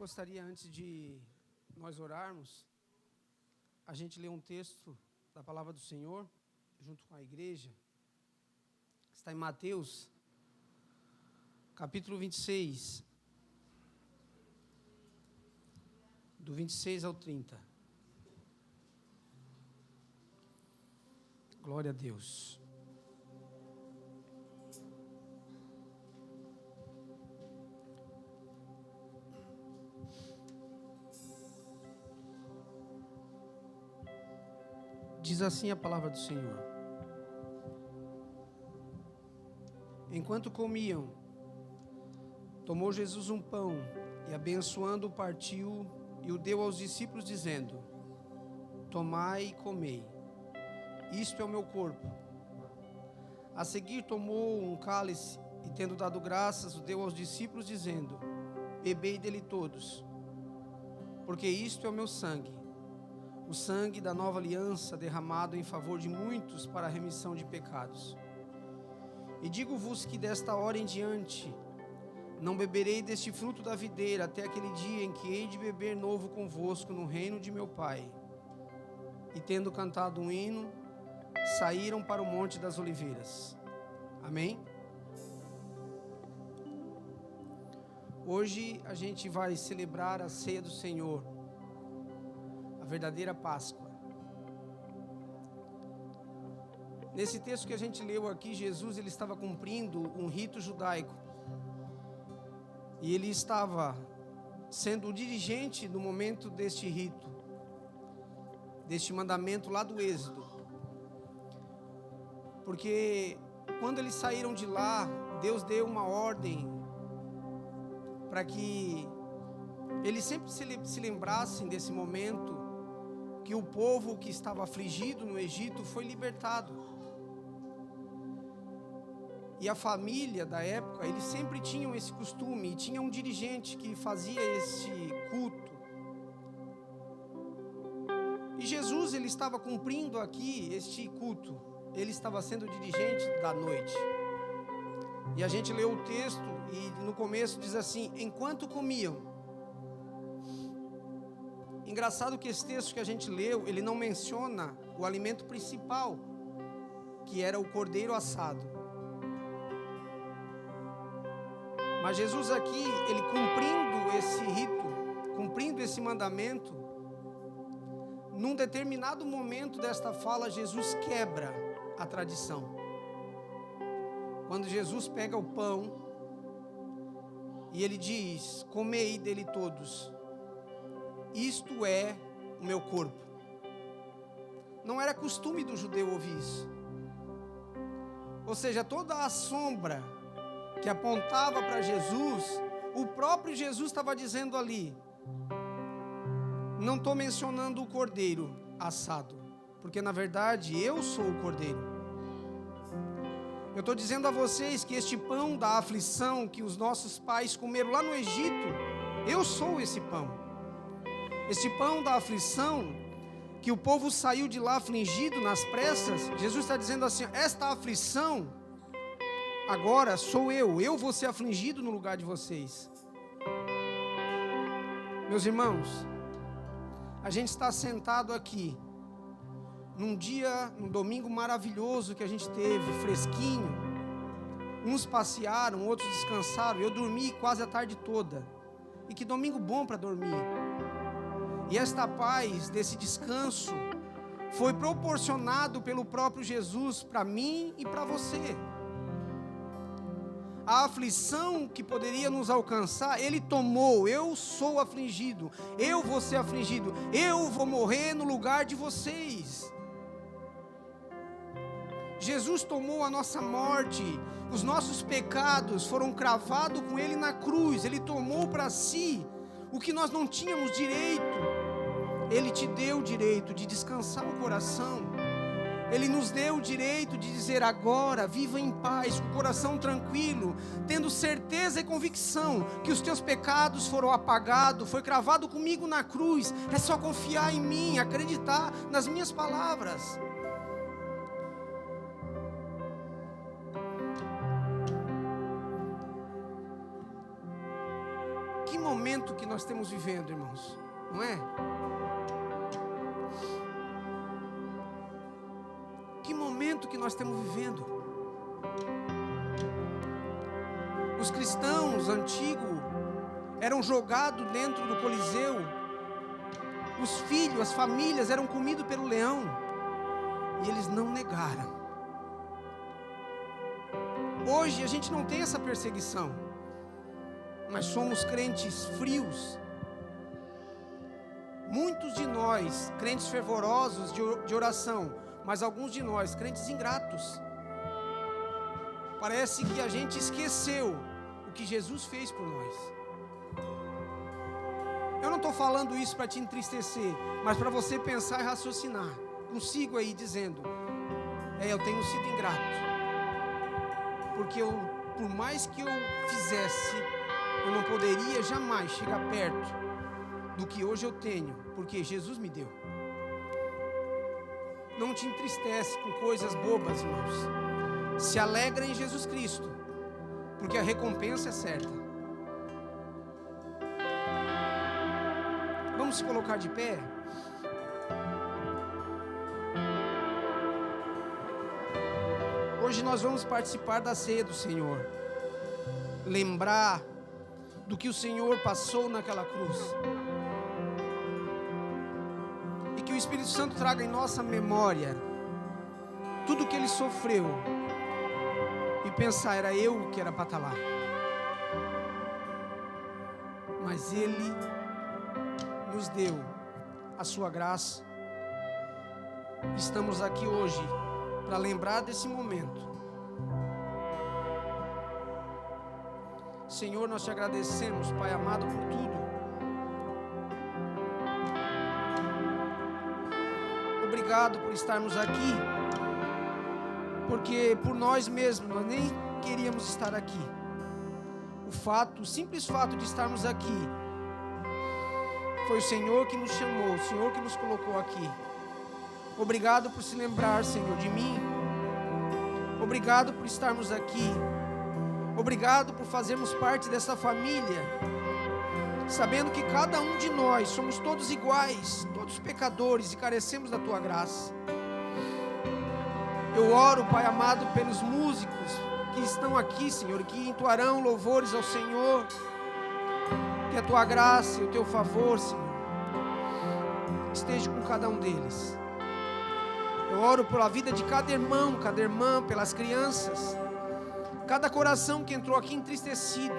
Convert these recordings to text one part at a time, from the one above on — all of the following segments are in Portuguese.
gostaria, antes de nós orarmos, a gente ler um texto da palavra do Senhor, junto com a igreja, que está em Mateus, capítulo 26, do 26 ao 30. Glória a Deus. Diz assim a palavra do Senhor: Enquanto comiam, tomou Jesus um pão e, abençoando-o, partiu e o deu aos discípulos, dizendo: Tomai e comei, isto é o meu corpo. A seguir tomou um cálice e, tendo dado graças, o deu aos discípulos, dizendo: Bebei dele todos, porque isto é o meu sangue, o sangue da nova aliança, derramado em favor de muitos para a remissão de pecados. E digo-vos que desta hora em diante não beberei deste fruto da videira até aquele dia em que hei de beber novo convosco no reino de meu Pai. E tendo cantado um hino, saíram para o Monte das Oliveiras. Amém? Hoje a gente vai celebrar a ceia do Senhor, a verdadeira Páscoa. Nesse texto que a gente leu aqui, Jesus ele estava cumprindo um rito judaico. E ele estava sendo o dirigente no momento deste rito, deste mandamento lá do Êxodo. Porque quando eles saíram de lá, Deus deu uma ordem para que eles sempre se lembrassem desse momento que o povo que estava afligido no Egito foi libertado. E a família da época, eles sempre tinham esse costume, e tinha um dirigente que fazia esse culto. E Jesus, ele estava cumprindo aqui este culto, ele estava sendo o dirigente da noite. E a gente leu o texto, e no começo diz assim: enquanto comiam. Engraçado que esse texto que a gente leu, ele não menciona o alimento principal, que era o cordeiro assado. Mas Jesus aqui, ele cumprindo esse rito, cumprindo esse mandamento, num determinado momento desta fala, Jesus quebra a tradição. Quando Jesus pega o pão e ele diz: comei dele todos, isto é o meu corpo. Não era costume do judeu ouvir isso. Ou seja, toda a sombra que apontava para Jesus, o próprio Jesus estava dizendo ali: não estou mencionando o cordeiro assado, porque na verdade eu sou o cordeiro. Eu estou dizendo a vocês que este pão da aflição que os nossos pais comeram lá no Egito, eu sou esse pão. Este pão da aflição, que o povo saiu de lá afligido nas pressas, Jesus está dizendo assim: esta aflição, agora sou eu vou ser afligido no lugar de vocês. Meus irmãos, a gente está sentado aqui, num domingo maravilhoso que a gente teve, fresquinho. Uns passearam, outros descansaram, eu dormi quase a tarde toda. E que domingo bom para dormir. E esta paz desse descanso foi proporcionado pelo próprio Jesus para mim e para você. A aflição que poderia nos alcançar, Ele tomou. Eu sou afligido, eu vou ser afligido, eu vou morrer no lugar de vocês. Jesus tomou a nossa morte, os nossos pecados foram cravados com Ele na cruz. Ele tomou para si o que nós não tínhamos direito. Ele te deu o direito de descansar o coração. Ele nos deu o direito de dizer agora, viva em paz, com o coração tranquilo, tendo certeza e convicção que os teus pecados foram apagados, foi cravado comigo na cruz. É só confiar em mim, acreditar nas minhas palavras. momento que nós estamos vivendo, irmãos, não é? Que momento que nós estamos vivendo? Os cristãos antigos eram jogados dentro do Coliseu, os filhos, as famílias eram comidos pelo leão, e eles não negaram. Hoje a gente não tem essa perseguição, mas somos crentes frios. Muitos de nós, crentes fervorosos de oração, mas alguns de nós, crentes ingratos. Parece que a gente esqueceu o que Jesus fez por nós. Eu não estou falando isso para te entristecer, mas para você pensar e raciocinar consigo aí, dizendo: eu tenho sido ingrato, porque por mais que eu fizesse, eu não poderia jamais chegar perto do que hoje eu tenho, porque Jesus me deu. Não te entristece com coisas bobas, irmãos. Se alegra em Jesus Cristo, porque a recompensa é certa. Vamos se colocar de pé? Hoje nós vamos participar da ceia do Senhor. Lembrar do que o Senhor passou naquela cruz. E que o Espírito Santo traga em nossa memória tudo que Ele sofreu. E pensar, era eu que era para estar lá. Mas Ele nos deu a sua graça. Estamos aqui hoje para lembrar desse momento. Senhor, nós te agradecemos, Pai amado, por tudo. Obrigado por estarmos aqui, porque por nós mesmos nós nem queríamos estar aqui. O simples fato de estarmos aqui, foi o Senhor que nos chamou, o Senhor que nos colocou aqui. Obrigado por se lembrar, Senhor, de mim. Obrigado por estarmos aqui. Obrigado por fazermos parte dessa família, sabendo que cada um de nós somos todos iguais, todos pecadores e carecemos da Tua graça. Eu oro, Pai amado, pelos músicos que estão aqui, Senhor, que entoarão louvores ao Senhor. Que a Tua graça e o Teu favor, Senhor, esteja com cada um deles. Eu oro pela vida de cada irmão, cada irmã, pelas crianças, cada coração que entrou aqui entristecido,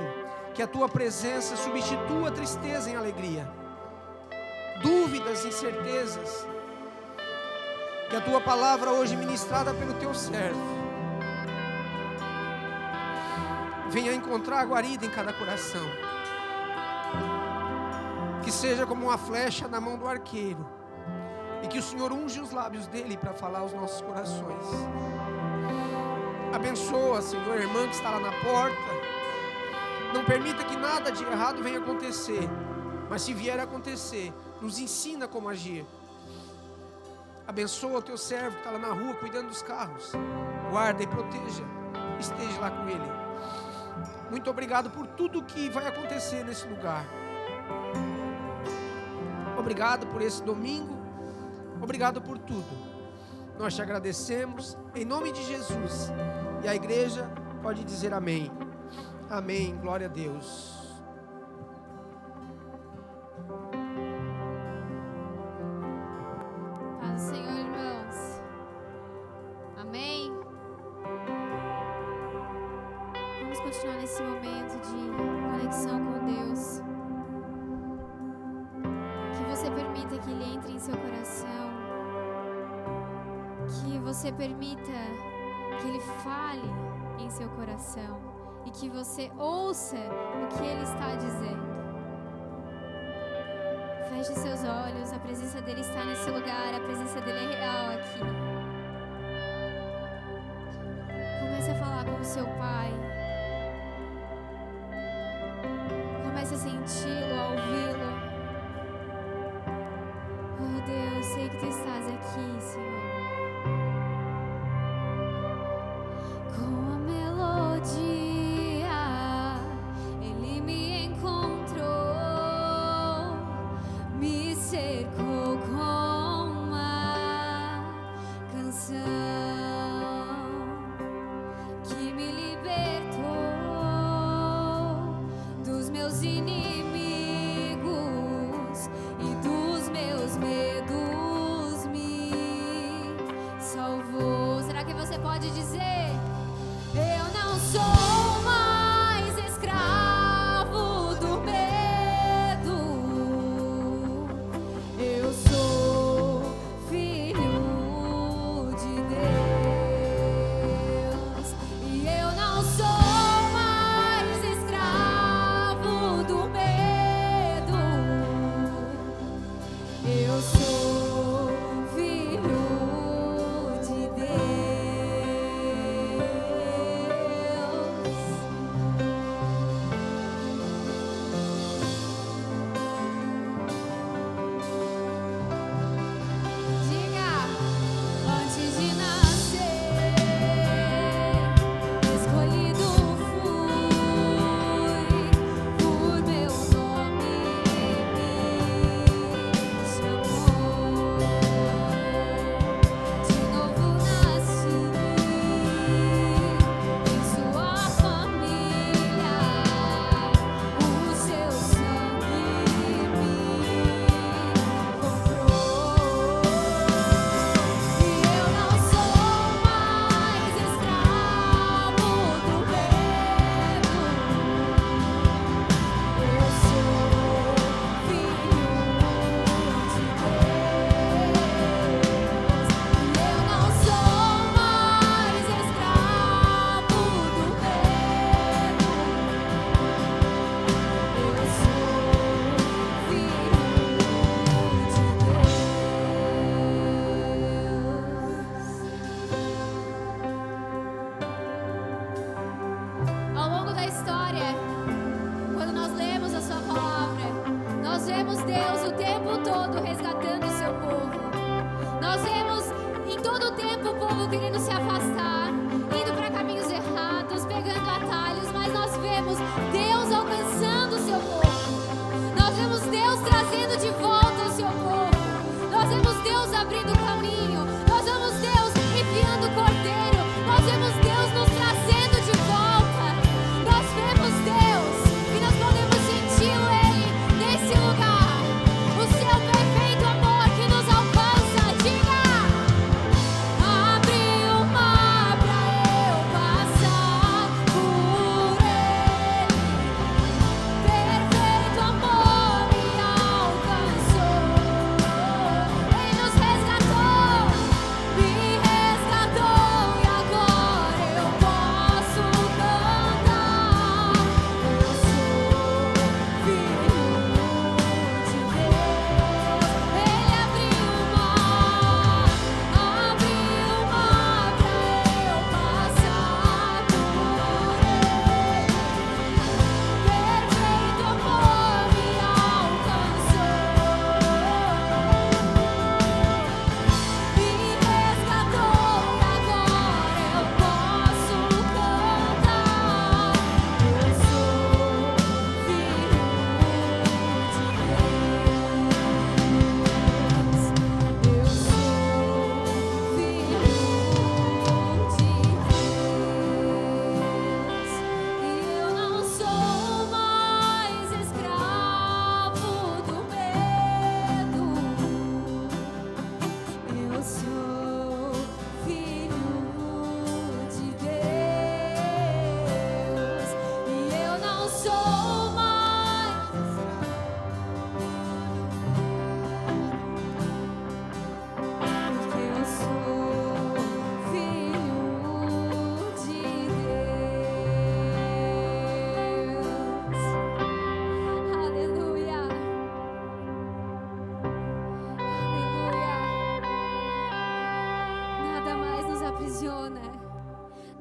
que a Tua presença substitua a tristeza em alegria, dúvidas, incertezas, que a Tua palavra hoje ministrada pelo Teu servo venha encontrar a guarida em cada coração, que seja como uma flecha na mão do arqueiro, e que o Senhor unja os lábios dele para falar aos nossos corações. Abençoa, Senhor, a irmã que está lá na porta. Não permita que nada de errado venha acontecer, mas se vier a acontecer, nos ensina como agir. Abençoa o Teu servo que está lá na rua cuidando dos carros. Guarda e proteja, esteja lá com ele. Muito obrigado por tudo que vai acontecer nesse lugar. Obrigado por esse domingo. Obrigado por tudo. Nós te agradecemos em nome de Jesus. E a igreja pode dizer amém. Amém. Glória a Deus. Paz do Senhor, irmãos. Amém. Vamos continuar nesse momento de conexão com Deus. Que você permita que Ele entre em seu coração. Que você permita que Ele fale em seu coração. E que você ouça o que Ele está dizendo. Feche seus olhos, a presença dEle está nesse lugar, a presença dEle é real aqui. Comece a falar com o seu Pai. Comece a senti-lo, a ouvi-lo. Oh Deus, sei que Tu estás aqui, Senhor. Com a melodia, Ele me encontrou.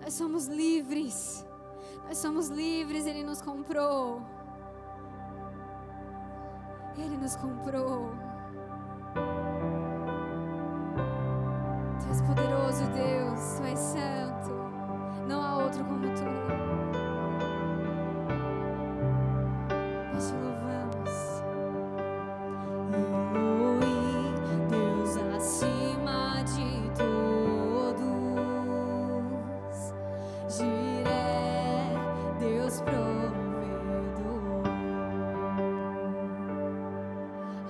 Nós somos livres. Nós somos livres, Ele nos comprou. Ele nos comprou. Tu és poderoso, Deus. Tu és santo. Não há outro como Tu. Nós te louvamos. Elohim, Deus acima de todos. Jiré, Deus provedor.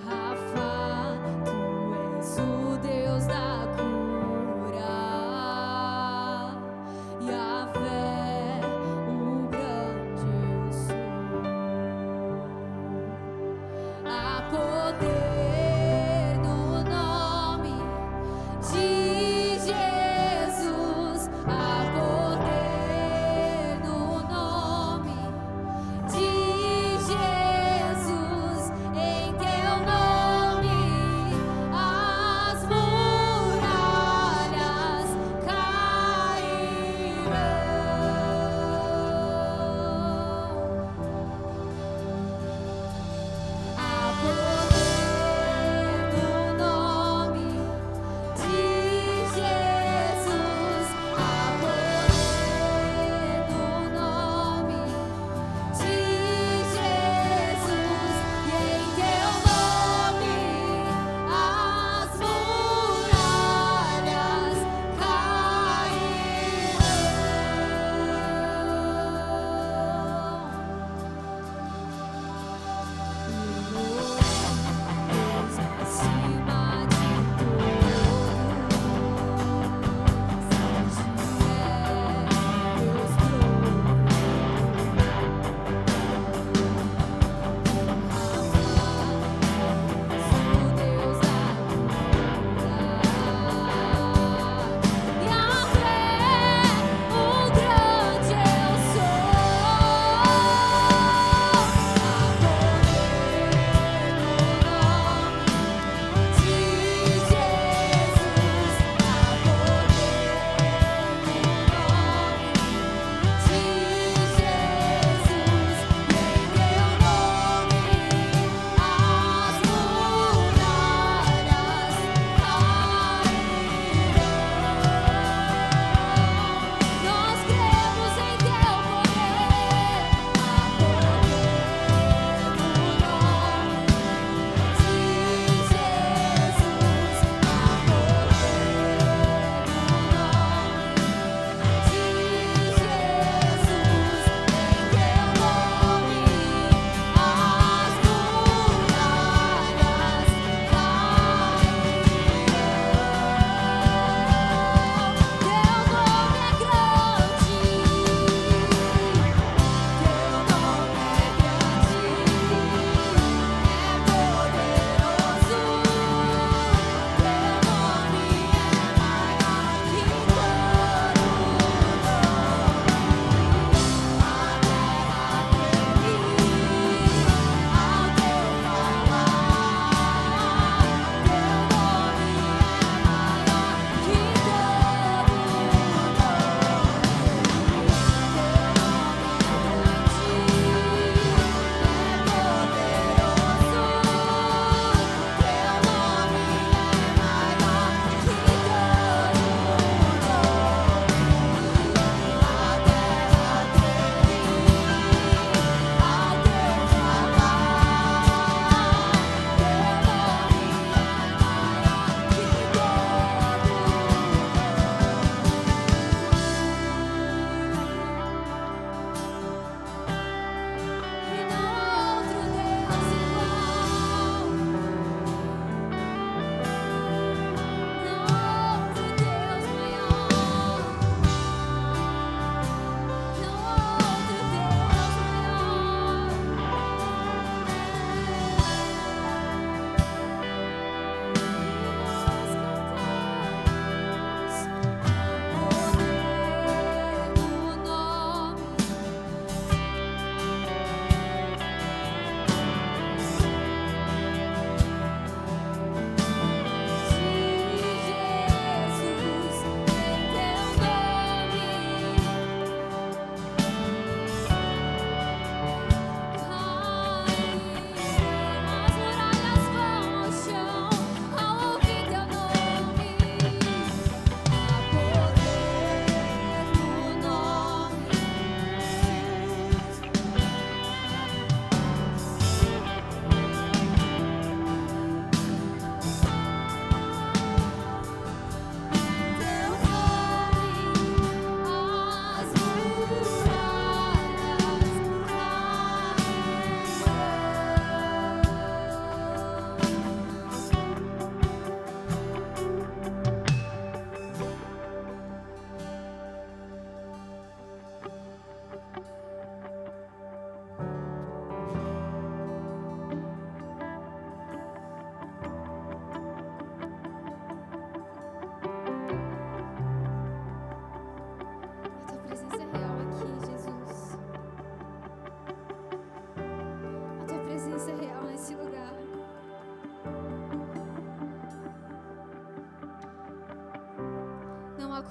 Rafa, Tu és o Deus da cura.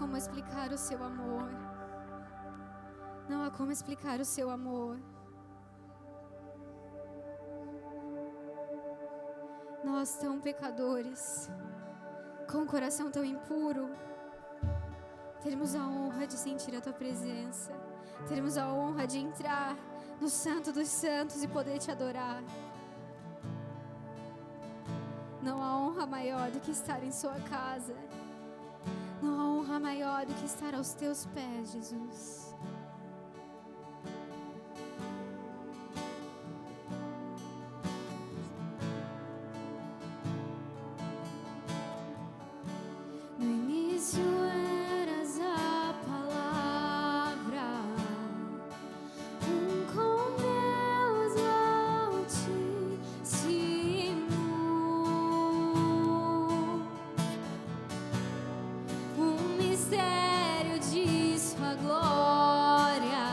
como explicar o seu amor. Não há como explicar o seu amor. Nós tão pecadores, com um coração tão impuro, teremos a honra de sentir a tua presença. Teremos a honra de entrar no Santo dos Santos e poder te adorar. Não há honra maior do que estar em sua casa. Não há honra maior do que estar aos teus pés, Jesus. No início eras a palavra, com Deus Altíssimo, mistério de sua glória,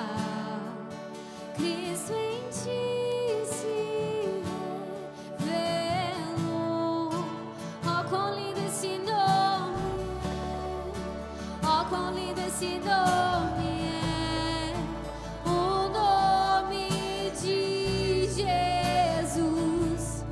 Cristo em ti se revelou. Oh, quão lindo esse nome é, oh, quão lindo esse nome é, o nome de Jesus.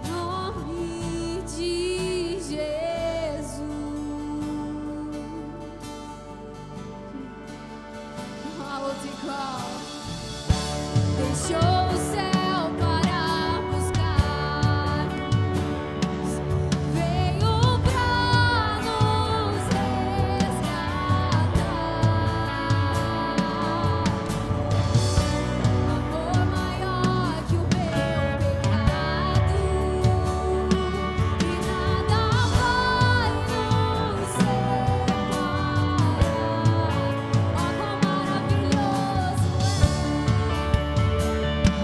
Nome de Jesus. Não há outro igual. Deixou o céu para buscar, veio pra nos resgatar. Amor maior que o meu pecado, e nada vai nos separar. Oh, quão maravilhoso é.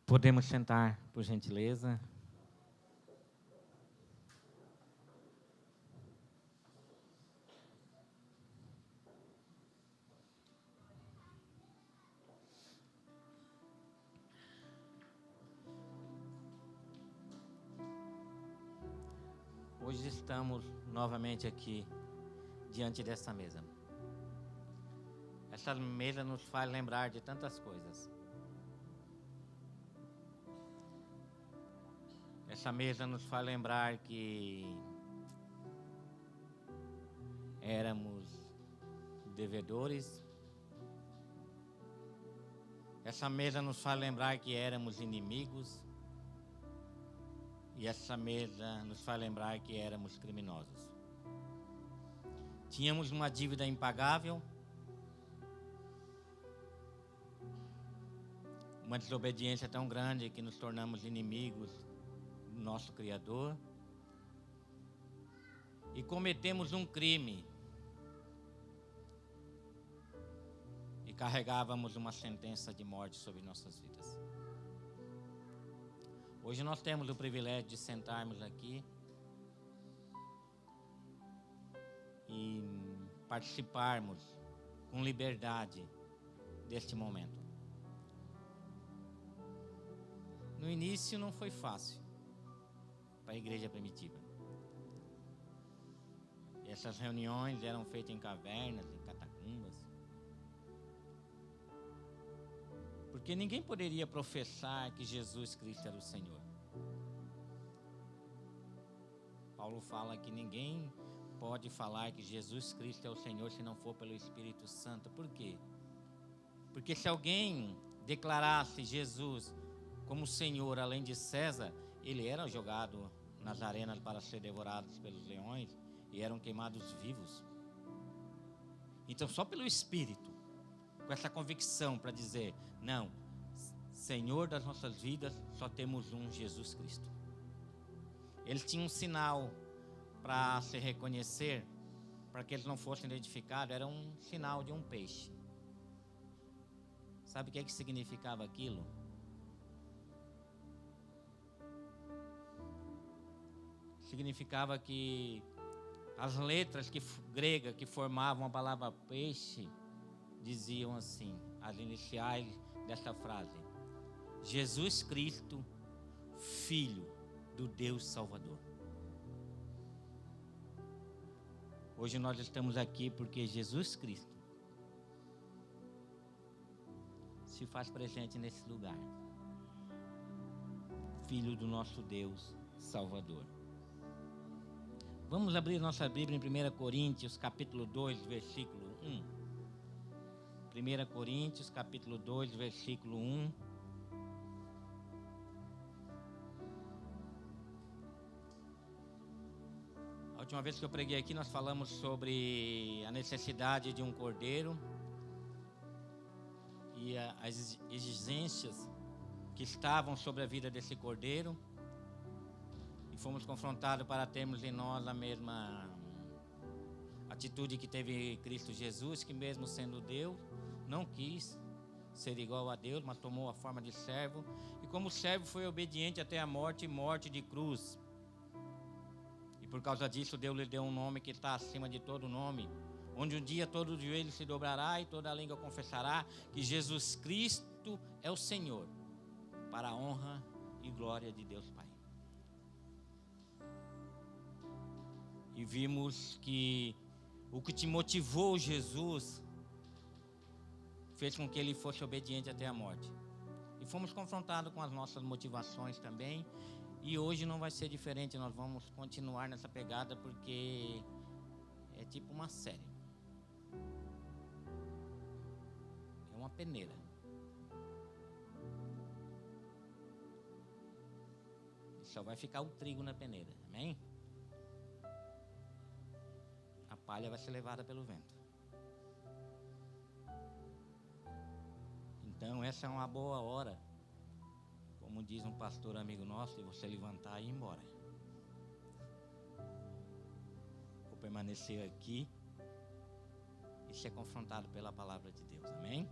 Podemos sentar, por gentileza. Hoje estamos novamente aqui, diante dessa mesa. Essa mesa nos faz lembrar de tantas coisas. Essa mesa nos faz lembrar que éramos devedores. Essa mesa nos faz lembrar que éramos inimigos. E essa mesa nos faz lembrar que éramos criminosos. Tínhamos uma dívida impagável, uma desobediência tão grande que nos tornamos inimigos do nosso Criador. E cometemos um crime. E carregávamos uma sentença de morte sobre nossas vidas. Hoje nós temos o privilégio de sentarmos aqui e participarmos com liberdade deste momento. No início não foi fácil para a igreja primitiva. Essas reuniões eram feitas em cavernas, em catacumbas. Porque ninguém poderia professar que Jesus Cristo era o Senhor. Paulo fala que ninguém pode falar que Jesus Cristo é o Senhor se não for pelo Espírito Santo. Por quê? Porque se alguém declarasse Jesus como Senhor além de César, ele era jogado nas arenas para ser devorado pelos leões e eram queimados vivos. Então só pelo Espírito, com essa convicção para dizer, não, Senhor das nossas vidas, só temos um, Jesus Cristo. Eles tinham um sinal para se reconhecer, para que eles não fossem identificados, era um sinal de um peixe. Sabe o que significava aquilo? Significava que as letras gregas que formavam a palavra peixe diziam assim, as iniciais dessa frase: Jesus Cristo, Filho do Deus Salvador. Hoje nós estamos aqui porque Jesus Cristo se faz presente nesse lugar. Filho do nosso Deus Salvador. Vamos abrir nossa Bíblia em 1 Coríntios, capítulo 2, versículo 1. 1 Coríntios, capítulo 2, versículo 1. A última vez que eu preguei aqui, nós falamos sobre a necessidade de um cordeiro e as exigências que estavam sobre a vida desse cordeiro. E fomos confrontados para termos em nós a mesma atitude que teve Cristo Jesus, que mesmo sendo Deus, não quis ser igual a Deus, mas tomou a forma de servo. E como servo foi obediente até a morte e morte de cruz. E por causa disso Deus lhe deu um nome que está acima de todo nome, onde um dia todo o joelho se dobrará e toda a língua confessará que Jesus Cristo é o Senhor, para a honra e glória de Deus Pai. E vimos que o que te motivou Jesus fez com que ele fosse obediente até a morte. E fomos confrontados com as nossas motivações também. E hoje não vai ser diferente, nós vamos continuar nessa pegada porque é tipo uma série. É uma peneira. E só vai ficar o trigo na peneira, amém? A palha vai ser levada pelo vento. Então essa é uma boa hora, como diz um pastor amigo nosso, de você levantar e ir embora. Ou permanecer aqui e ser confrontado pela palavra de Deus, amém?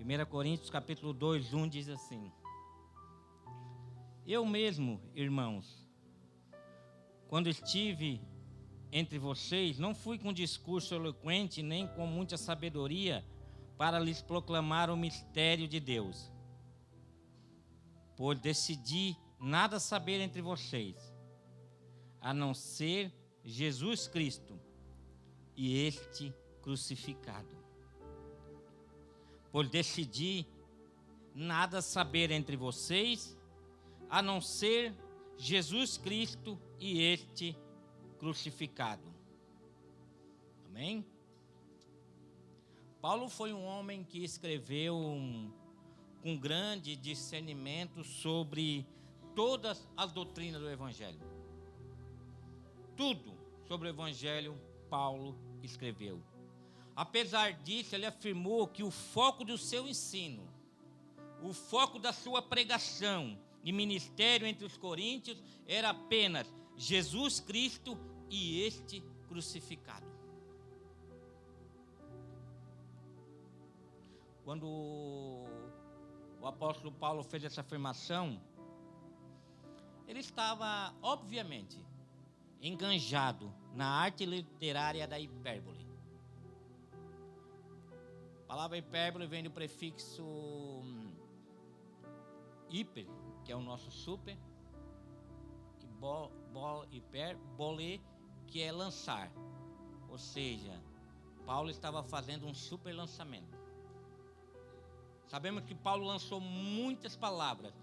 1 Coríntios capítulo 2, 1 diz assim: eu mesmo, irmãos, quando estive entre vocês, não fui com discurso eloquente, nem com muita sabedoria, para lhes proclamar o mistério de Deus. Pois decidi nada saber entre vocês, a não ser Jesus Cristo e este crucificado. Pois decidi nada saber entre vocês, a não ser Jesus Cristo e este crucificado. Amém? Paulo foi um homem que escreveu com grande discernimento sobre todas as doutrinas do Evangelho. Tudo sobre o Evangelho Paulo escreveu. Apesar disso, ele afirmou que o foco do seu ensino, o foco da sua pregação e ministério entre os coríntios era apenas Jesus Cristo e este crucificado. Quando o apóstolo Paulo fez essa afirmação, ele estava, obviamente, enganjado na arte literária da hipérbole. A palavra hipérbole vem do prefixo hiper, que é o nosso super, e hiperbole, que é lançar. Ou seja, Paulo estava fazendo um super lançamento. Sabemos que Paulo lançou muitas palavras,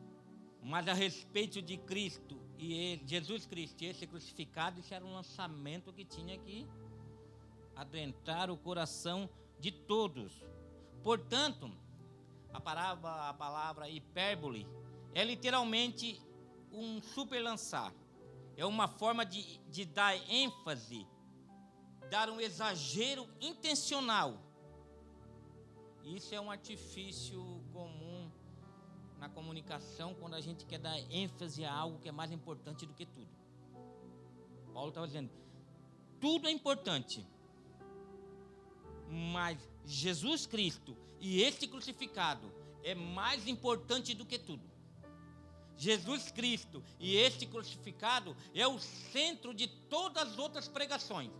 mas a respeito de Cristo e Jesus Cristo e esse crucificado, isso era um lançamento que tinha que adentrar o coração de todos. Portanto, a palavra hipérbole é literalmente um super lançar. É uma forma de dar ênfase, dar um exagero intencional. Isso é um artifício comum na comunicação quando a gente quer dar ênfase a algo que é mais importante do que tudo. Paulo estava dizendo, tudo é importante, mas Jesus Cristo e este crucificado é mais importante do que tudo. Jesus Cristo e este crucificado é o centro de todas as outras pregações.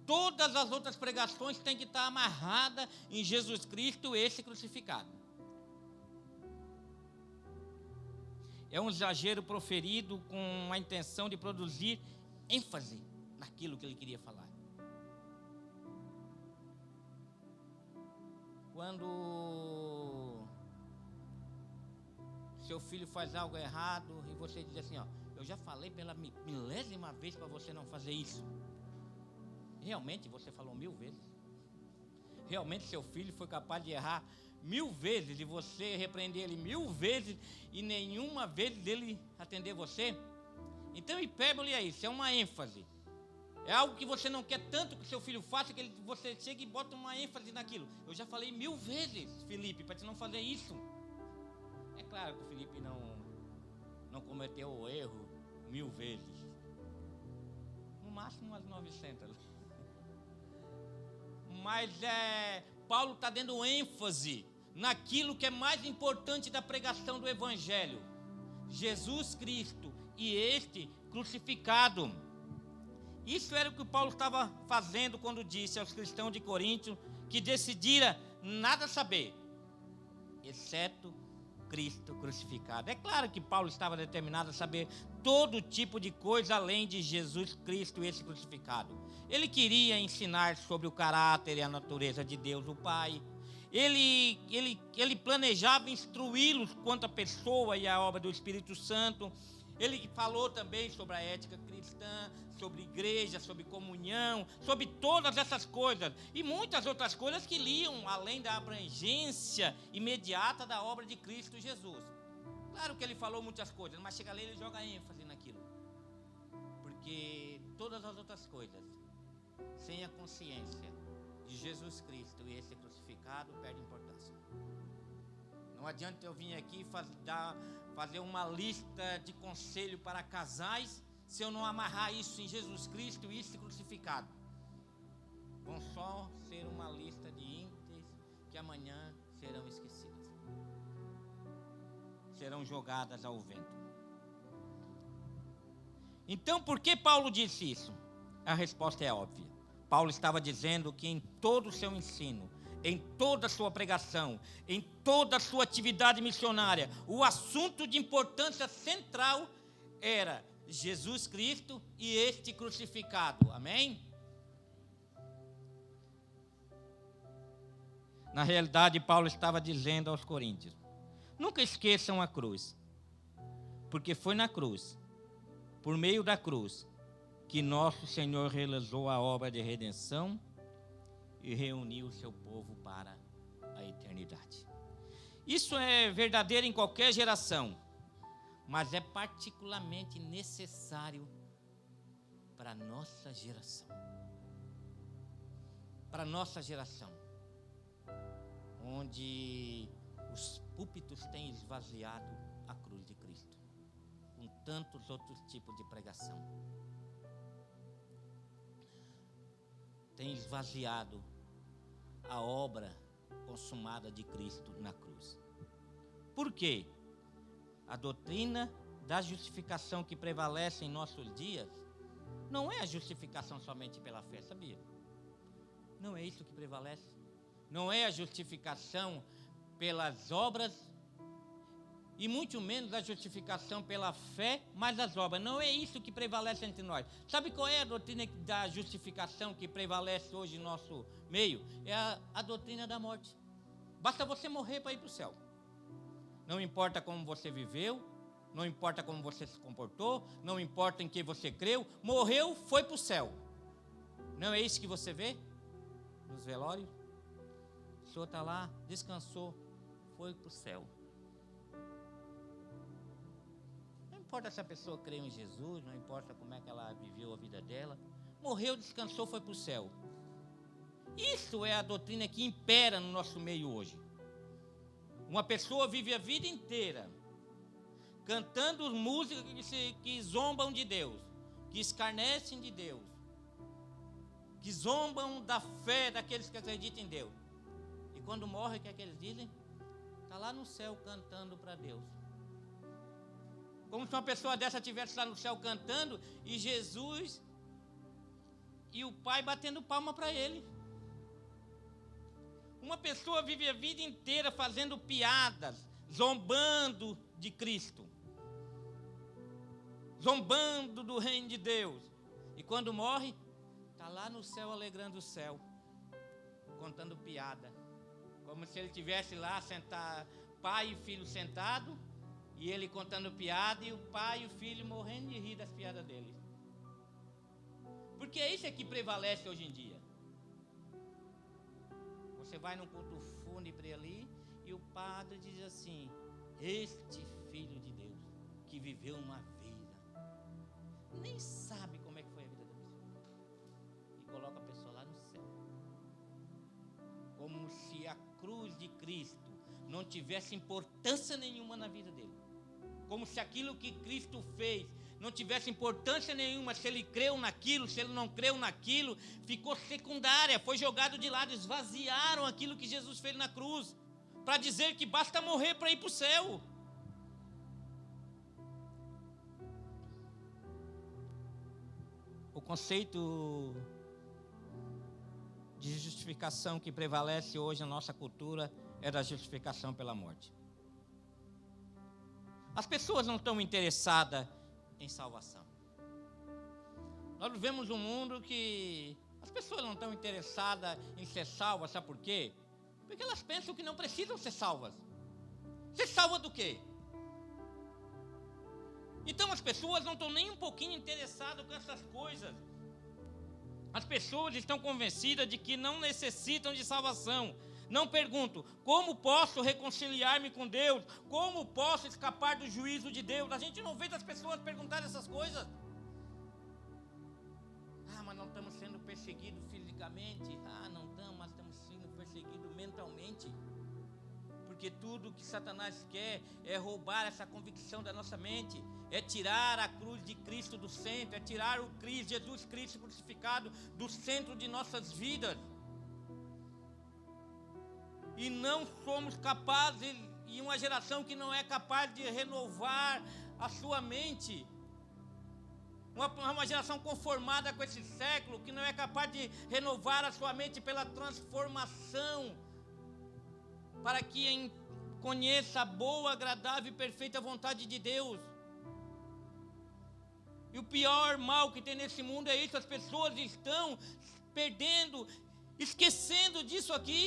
Todas as outras pregações têm que estar amarradas em Jesus Cristo e esse crucificado. É um exagero proferido com a intenção de produzir ênfase naquilo que ele queria falar. Quando seu filho faz algo errado e você diz assim, ó, eu já falei pela milésima vez para você não fazer isso. Realmente você falou 1000 vezes? Realmente seu filho foi capaz de errar 1000 vezes e você repreender ele 1000 vezes e nenhuma vez ele atender você? Então hipérbole é isso, é uma ênfase. É algo que você não quer tanto que seu filho faça, que você chega e bota uma ênfase naquilo. Eu já falei 1000 vezes, Felipe, para te não fazer isso. É claro que o Felipe não cometeu o erro 1000 vezes. No máximo umas 900. Mas Paulo está dando ênfase naquilo que é mais importante da pregação do Evangelho. Jesus Cristo e este crucificado. Isso era o que Paulo estava fazendo quando disse aos cristãos de Corinto que decidira nada saber, exceto Cristo crucificado. É claro que Paulo estava determinado a saber todo tipo de coisa além de Jesus Cristo e esse crucificado. Ele queria ensinar sobre o caráter e a natureza de Deus, o Pai. Ele planejava instruí-los quanto à pessoa e à obra do Espírito Santo. Ele falou também sobre a ética cristã, sobre igreja, sobre comunhão, sobre todas essas coisas e muitas outras coisas que liam além da abrangência imediata da obra de Cristo Jesus. Claro que ele falou muitas coisas, mas chega ali e ele joga ênfase naquilo. Porque todas as outras coisas, sem a consciência de Jesus Cristo e esse crucificado, perdem importância. Não adianta eu vir aqui fazer uma lista de conselho para casais se eu não amarrar isso em Jesus Cristo e esse crucificado. Vão só ser uma lista de íntegros que amanhã serão esquecidas, serão jogadas ao vento. Então, por que Paulo disse isso? A resposta é óbvia. Paulo estava dizendo que em todo o seu ensino, em toda a sua pregação, em toda a sua atividade missionária, o assunto de importância central era Jesus Cristo e este crucificado. Amém? Na realidade, Paulo estava dizendo aos coríntios: nunca esqueçam a cruz, porque foi na cruz, por meio da cruz, que nosso Senhor realizou a obra de redenção e reuniu o seu povo para a eternidade. Isso é verdadeiro em qualquer geração, mas é particularmente necessário para a nossa geração. Para a nossa geração, onde os púlpitos têm esvaziado a cruz de Cristo, com tantos outros tipos de pregação. Tem esvaziado a obra consumada de Cristo na cruz. Por quê? A doutrina da justificação que prevalece em nossos dias não é a justificação somente pela fé, sabia? Não é isso que prevalece. Não é a justificação pelas obras e muito menos a justificação pela fé, mas as obras. Não é isso que prevalece entre nós. Sabe qual é a doutrina da justificação que prevalece hoje em nosso meio? É a doutrina da morte. Basta você morrer para ir para o céu. Não importa como você viveu, não importa como você se comportou, não importa em que você creu, morreu, foi para o céu. Não é isso que você vê nos velórios? O senhor está lá, descansou, foi para o céu. Não importa se a pessoa crê em Jesus, não importa como é que ela viveu a vida dela, morreu, descansou, foi para o céu. Isso é a doutrina que impera no nosso meio hoje. Uma pessoa vive a vida inteira cantando músicas que zombam de Deus, que escarnecem de Deus, que zombam da fé daqueles que acreditam em Deus. E quando morre, o que é que eles dizem? Está lá no céu cantando para Deus. Como se uma pessoa dessa estivesse lá no céu cantando e Jesus e o Pai batendo palma para ele. Uma pessoa vive a vida inteira fazendo piadas, zombando de Cristo, zombando do reino de Deus. E quando morre, está lá no céu alegrando o céu, contando piada. Como se ele estivesse lá sentado, pai e filho sentado, e ele contando piada, e o pai e o filho morrendo de rir das piadas dele. Porque é isso que prevalece hoje em dia. Você vai num culto fúnebre ali, e o padre diz assim: este filho de Deus, que viveu uma vida, nem sabe como é que foi a vida da pessoa, e coloca a pessoa lá no céu, como se a cruz de Cristo não tivesse importância nenhuma na vida dele, como se aquilo que Cristo fez não tivesse importância nenhuma, se ele creu naquilo, se ele não creu naquilo, ficou secundária, foi jogado de lado, esvaziaram aquilo que Jesus fez na cruz, para dizer que basta morrer para ir para o céu. O conceito de justificação que prevalece hoje na nossa cultura é da justificação pela morte. As pessoas não estão interessadas em salvação. Nós vivemos um mundo que as pessoas não estão interessadas em ser salvas, sabe por quê? Porque elas pensam que não precisam ser salvas. Ser salva do quê? Então as pessoas não estão nem um pouquinho interessadas com essas coisas. As pessoas estão convencidas de que não necessitam de salvação. Não pergunto, como posso reconciliar-me com Deus? Como posso escapar do juízo de Deus? A gente não vê as pessoas perguntarem essas coisas. Ah, mas não estamos sendo perseguidos fisicamente. Ah, não estamos, mas estamos sendo perseguidos mentalmente. Porque tudo que Satanás quer é roubar essa convicção da nossa mente. É tirar a cruz de Cristo do centro. É tirar o Cristo, Jesus Cristo crucificado do centro de nossas vidas. E não somos capazes, e uma geração que não é capaz de renovar a sua mente. Uma geração conformada com esse século, que não é capaz de renovar a sua mente pela transformação, para que conheça a boa, agradável e perfeita vontade de Deus. E o pior mal que tem nesse mundo é isso: as pessoas estão perdendo, esquecendo disso aqui.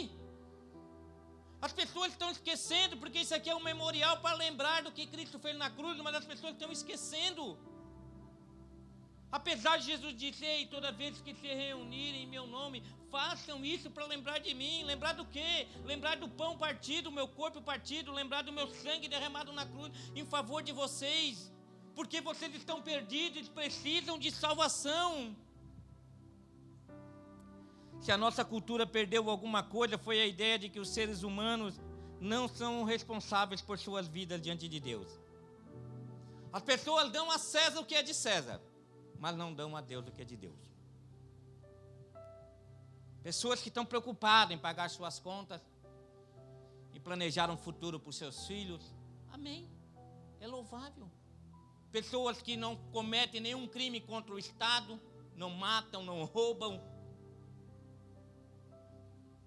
As pessoas estão esquecendo, porque isso aqui é um memorial para lembrar do que Cristo fez na cruz, mas as pessoas estão esquecendo. Apesar de Jesus dizer: ei, toda vez que se reunirem em meu nome, façam isso para lembrar de mim. Lembrar do quê? Lembrar do pão partido, meu corpo partido, lembrar do meu sangue derramado na cruz em favor de vocês, porque vocês estão perdidos e precisam de salvação. Se a nossa cultura perdeu alguma coisa, foi a ideia de que os seres humanos não são responsáveis por suas vidas diante de Deus. As pessoas dão a César o que é de César, mas não dão a Deus o que é de Deus. Pessoas que estão preocupadas em pagar suas contas e planejar um futuro para os seus filhos. Amém. É louvável. Pessoas que não cometem nenhum crime contra o Estado, não matam, não roubam,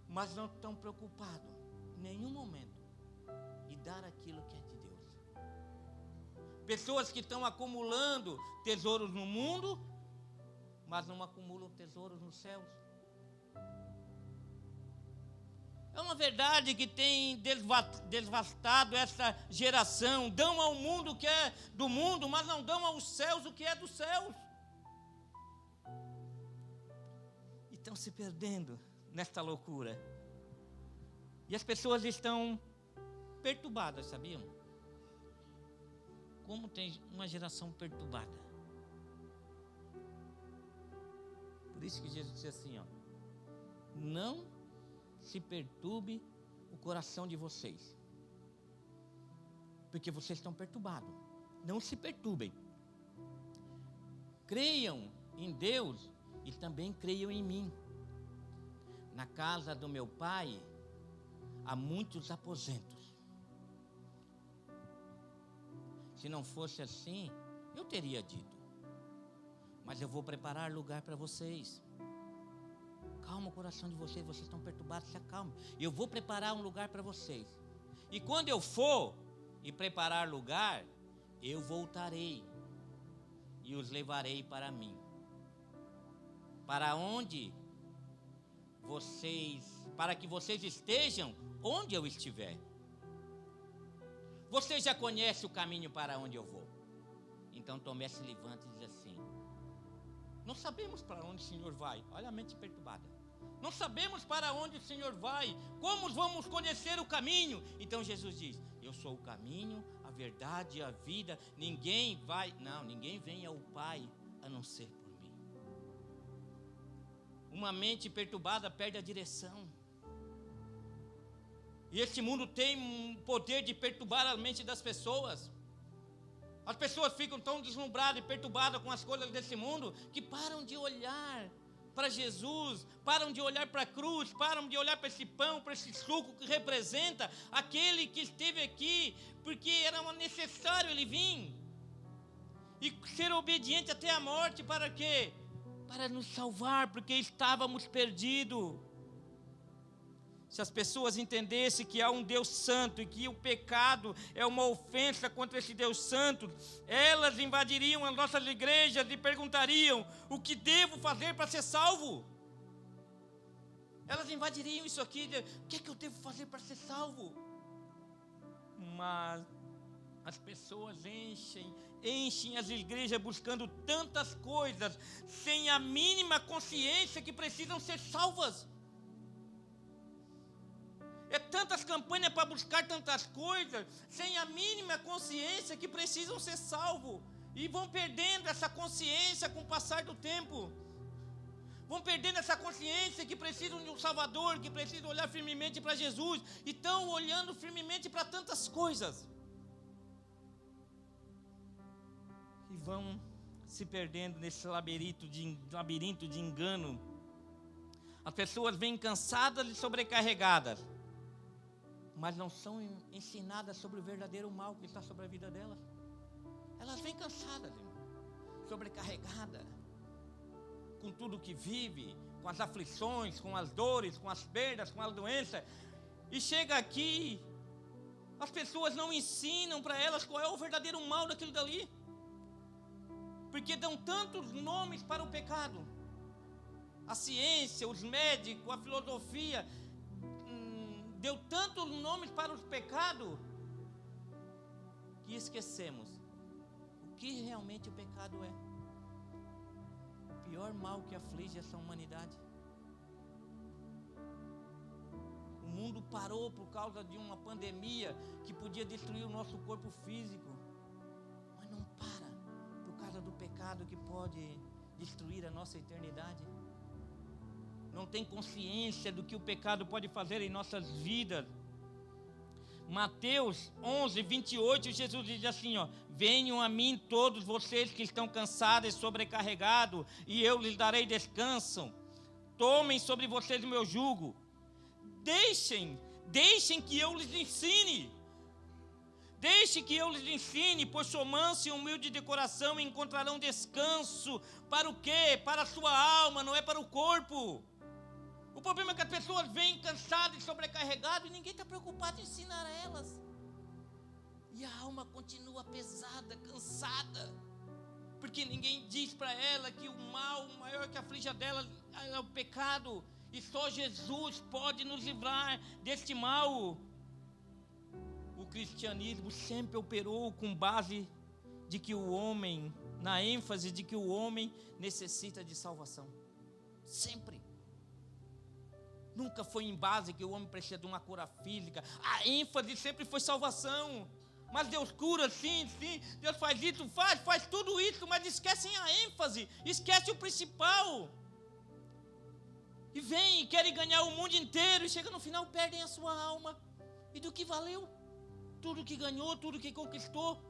mas não estão preocupados em nenhum momento em dar aquilo que é de Deus. Pessoas que estão acumulando tesouros no mundo, mas não acumulam tesouros nos céus. É uma verdade que tem devastado essa geração. Dão ao mundo o que é do mundo, mas não dão aos céus o que é dos céus. E estão se perdendo nesta loucura. E as pessoas estão perturbadas, sabiam? Como tem uma geração perturbada. Por isso que Jesus disse assim, ó: não se perturbe o coração de vocês, porque vocês estão perturbados. Não se perturbem. Creiam em Deus e também creiam em mim. Na casa do meu Pai há muitos aposentos. Se não fosse assim, eu teria dito: mas eu vou preparar lugar para vocês. Calma o coração de vocês, vocês estão perturbados, se acalme. Eu vou preparar um lugar para vocês. E quando eu for e preparar lugar, eu voltarei e os levarei para mim. Para onde para que vocês estejam onde eu estiver. Você já conhece o caminho para onde eu vou. Então Tomé se levanta e diz assim: não sabemos para onde o Senhor vai. Olha a mente perturbada. Não sabemos para onde o Senhor vai. Como vamos conhecer o caminho? Então Jesus diz: eu sou o caminho, a verdade e a vida. Ninguém vem ao Pai a não ser por mim. Uma mente perturbada perde a direção. E este mundo tem um poder de perturbar a mente das pessoas. As pessoas ficam tão deslumbradas e perturbadas com as coisas desse mundo que param de olhar para Jesus, param de olhar para a cruz, param de olhar para esse pão, para esse suco que representa aquele que esteve aqui, porque era necessário ele vir e ser obediente até a morte. Para quê? Para nos salvar, porque estávamos perdidos. Se as pessoas entendessem que há um Deus santo e que o pecado é uma ofensa contra esse Deus santo, elas invadiriam as nossas igrejas e perguntariam: o que devo fazer para ser salvo? Elas invadiriam isso aqui: o que é que eu devo fazer para ser salvo? Mas as pessoas enchem as igrejas buscando tantas coisas, sem a mínima consciência que precisam ser salvas. É tantas campanhas para buscar tantas coisas, sem a mínima consciência que precisam ser salvos. E vão perdendo essa consciência com o passar do tempo. Vão perdendo essa consciência que precisam de um Salvador, que precisam olhar firmemente para Jesus. E estão olhando firmemente para tantas coisas. E vão se perdendo nesse labirinto de engano. As pessoas vêm cansadas e sobrecarregadas. mas não são ensinadas sobre o verdadeiro mal que está sobre a vida delas. Elas vêm cansadas, irmão, sobrecarregadas, com tudo que vive, com as aflições, com as dores, com as perdas, com as doenças. E chega aqui, as pessoas não ensinam para elas qual é o verdadeiro mal daquilo dali, porque dão tantos nomes para o pecado. A ciência, os médicos, a filosofia deu tantos nomes para os pecados que esquecemos o que realmente o pecado é. O pior mal que aflige essa humanidade. O mundo parou por causa de uma pandemia que podia destruir o nosso corpo físico, mas não para por causa do pecado que pode destruir a nossa eternidade. Não tem consciência do que o pecado pode fazer em nossas vidas. Mateus 11, 28, Jesus diz assim, venham a mim todos vocês que estão cansados e sobrecarregados, e eu lhes darei descanso. Tomem sobre vocês o meu jugo. Deixem que eu lhes ensine. Deixe que eu lhes ensine, pois sou manso e humilde de coração, e encontrarão descanso. Para o quê? Para a sua alma, não é para o corpo. O problema é que as pessoas vêm cansadas e sobrecarregadas e ninguém está preocupado em ensinar a elas. E a alma continua pesada, cansada, porque ninguém diz para ela que o mal maior que aflige a dela é o pecado, e só Jesus pode nos livrar deste mal. O cristianismo sempre operou com base de que o homem, na ênfase de que o homem necessita de salvação. Sempre. Nunca foi em base que o homem precisa de uma cura física. A ênfase sempre foi salvação. Mas Deus cura, sim. Deus faz isso, faz tudo isso, mas esquecem a ênfase, esquece o principal. E vem e querem ganhar o mundo inteiro, e chega no final, perdem a sua alma. E do que valeu? Tudo que ganhou, tudo que conquistou.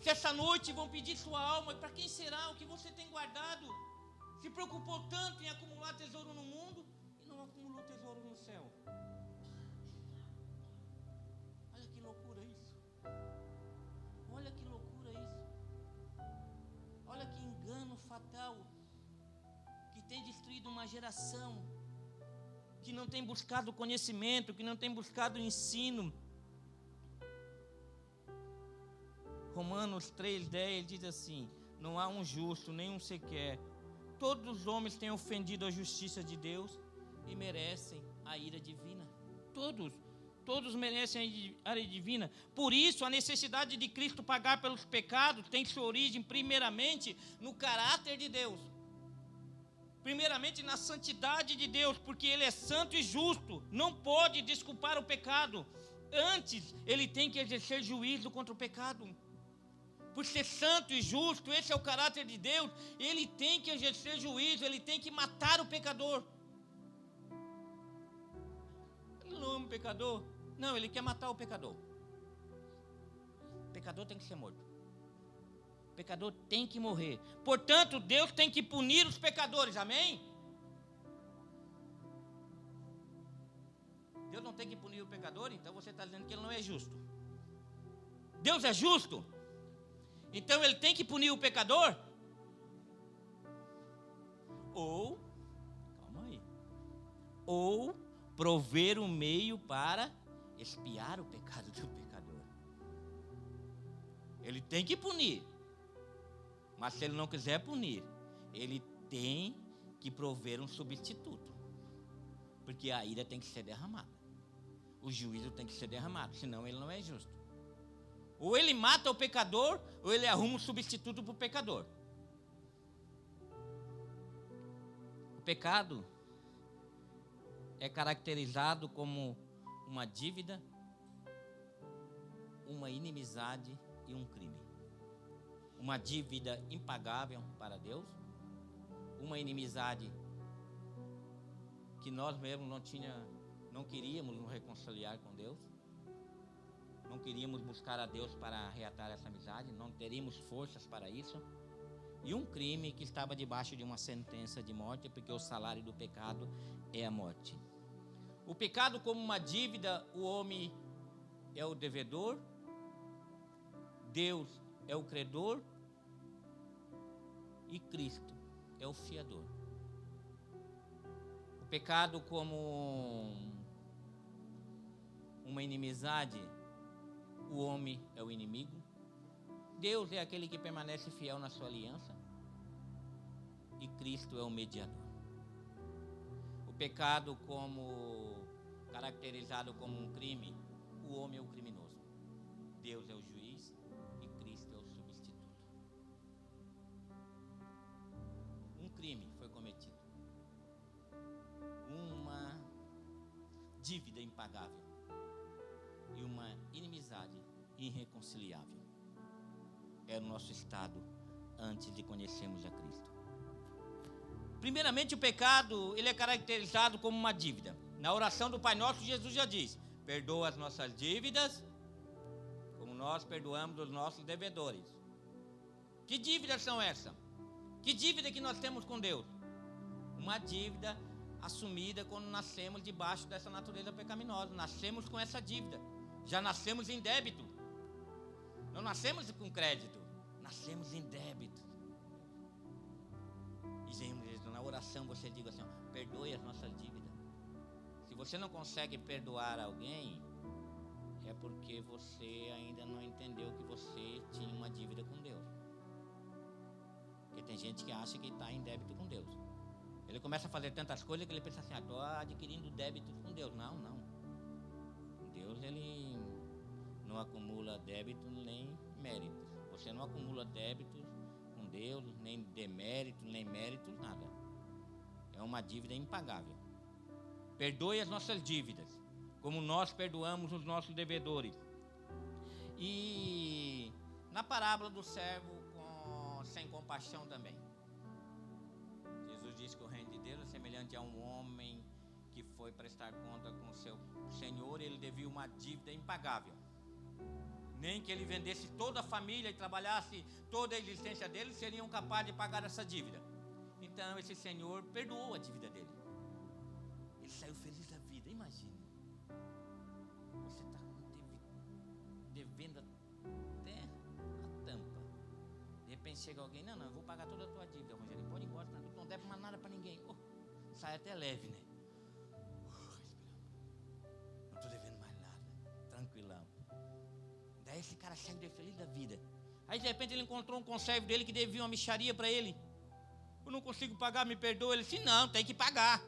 Se essa noite vão pedir sua alma, para quem será? O que você tem guardado? Se preocupou tanto em acumular tesouro no mundo e não acumulou tesouro no céu. Olha que loucura isso. Olha que loucura isso. Olha que engano fatal que tem destruído uma geração que não tem buscado conhecimento, que não tem buscado ensino. Romanos 3,10 diz assim: não há um justo, nem um sequer. Todos os homens têm ofendido a justiça de Deus e merecem a ira divina. Todos merecem a ira divina. Por isso, a necessidade de Cristo pagar pelos pecados tem sua origem primeiramente no caráter de Deus. Primeiramente na santidade de Deus, porque Ele é santo e justo, não pode desculpar o pecado. Antes, Ele tem que exercer juízo contra o pecado. Por ser santo e justo, esse é o caráter de Deus, Ele tem que exercer juízo, Ele tem que matar o pecador. Ele não ama o pecador? Não, Ele quer matar o pecador. O pecador tem que ser morto. O pecador tem que morrer. Portanto, Deus tem que punir os pecadores, amém? Deus não tem que punir o pecador, então você está dizendo que Ele não é justo. Deus é justo? Então Ele tem que punir o pecador? Ou prover um meio para expiar o pecado do pecador. Ele tem que punir. Mas se Ele não quiser punir, Ele tem que prover um substituto. Porque a ira tem que ser derramada. O juízo tem que ser derramado, senão Ele não é justo. Ou Ele mata o pecador, ou Ele arruma um substituto para o pecador. O pecado é caracterizado como uma dívida, uma inimizade e um crime. Uma dívida impagável para Deus, uma inimizade que nós mesmos não queríamos nos reconciliar com Deus. Não queríamos buscar a Deus para reatar essa amizade, não teríamos forças para isso. E um crime que estava debaixo de uma sentença de morte, porque o salário do pecado é a morte. O pecado como uma dívida, o homem é o devedor, Deus é o credor e Cristo é o fiador. O pecado como uma inimizade, o homem é o inimigo, Deus é aquele que permanece fiel na sua aliança e Cristo é o mediador. O pecado caracterizado como um crime, o homem é o criminoso, Deus é o juiz e Cristo é o substituto. Um crime foi cometido, uma dívida impagável e uma inimizade irreconciliável era o nosso estado antes de conhecermos a Cristo. Primeiramente, o pecado, ele é caracterizado como uma dívida. Na oração do Pai Nosso, Jesus já diz: perdoa as nossas dívidas, como nós perdoamos os nossos devedores. Que dívidas são essas? Que dívida que nós temos com Deus? Uma dívida assumida quando nascemos debaixo dessa natureza pecaminosa. Nascemos com essa dívida. Já nascemos em débito. Não nascemos com crédito, nascemos em débito. E na oração você diga assim: perdoe as nossas dívidas. Se você não consegue perdoar alguém, é porque você ainda não entendeu que você tinha uma dívida com Deus. Porque tem gente que acha que está em débito com Deus. Ele começa a fazer tantas coisas que ele pensa assim: estou adquirindo débitos com Deus. Não. Deus, ele não acumula débitos nem méritos. Você não acumula débitos com Deus, nem deméritos, nem méritos, nada. É uma dívida impagável. Perdoe as nossas dívidas, como nós perdoamos os nossos devedores. E na parábola do servo sem compaixão também, Jesus diz que o reino de Deus é semelhante a um homem que foi prestar conta com seu senhor, ele devia uma dívida impagável. Nem que ele vendesse toda a família e trabalhasse toda a existência dele, seriam capazes de pagar essa dívida. Então esse senhor perdoou a dívida dele. Ele saiu feliz da vida. Imagine, você está devendo até a tampa. De repente chega alguém: não, eu vou pagar toda a tua dívida, Rogério, pode ir embora, tu não deve mais nada para ninguém. Sai até leve, né? Não estou devendo mais nada, tranquilão. Daí esse cara sai feliz da vida. Aí de repente ele encontrou um conservo dele que devia uma mixaria para ele. Eu não consigo pagar, me perdoa. Ele disse: não, tem que pagar.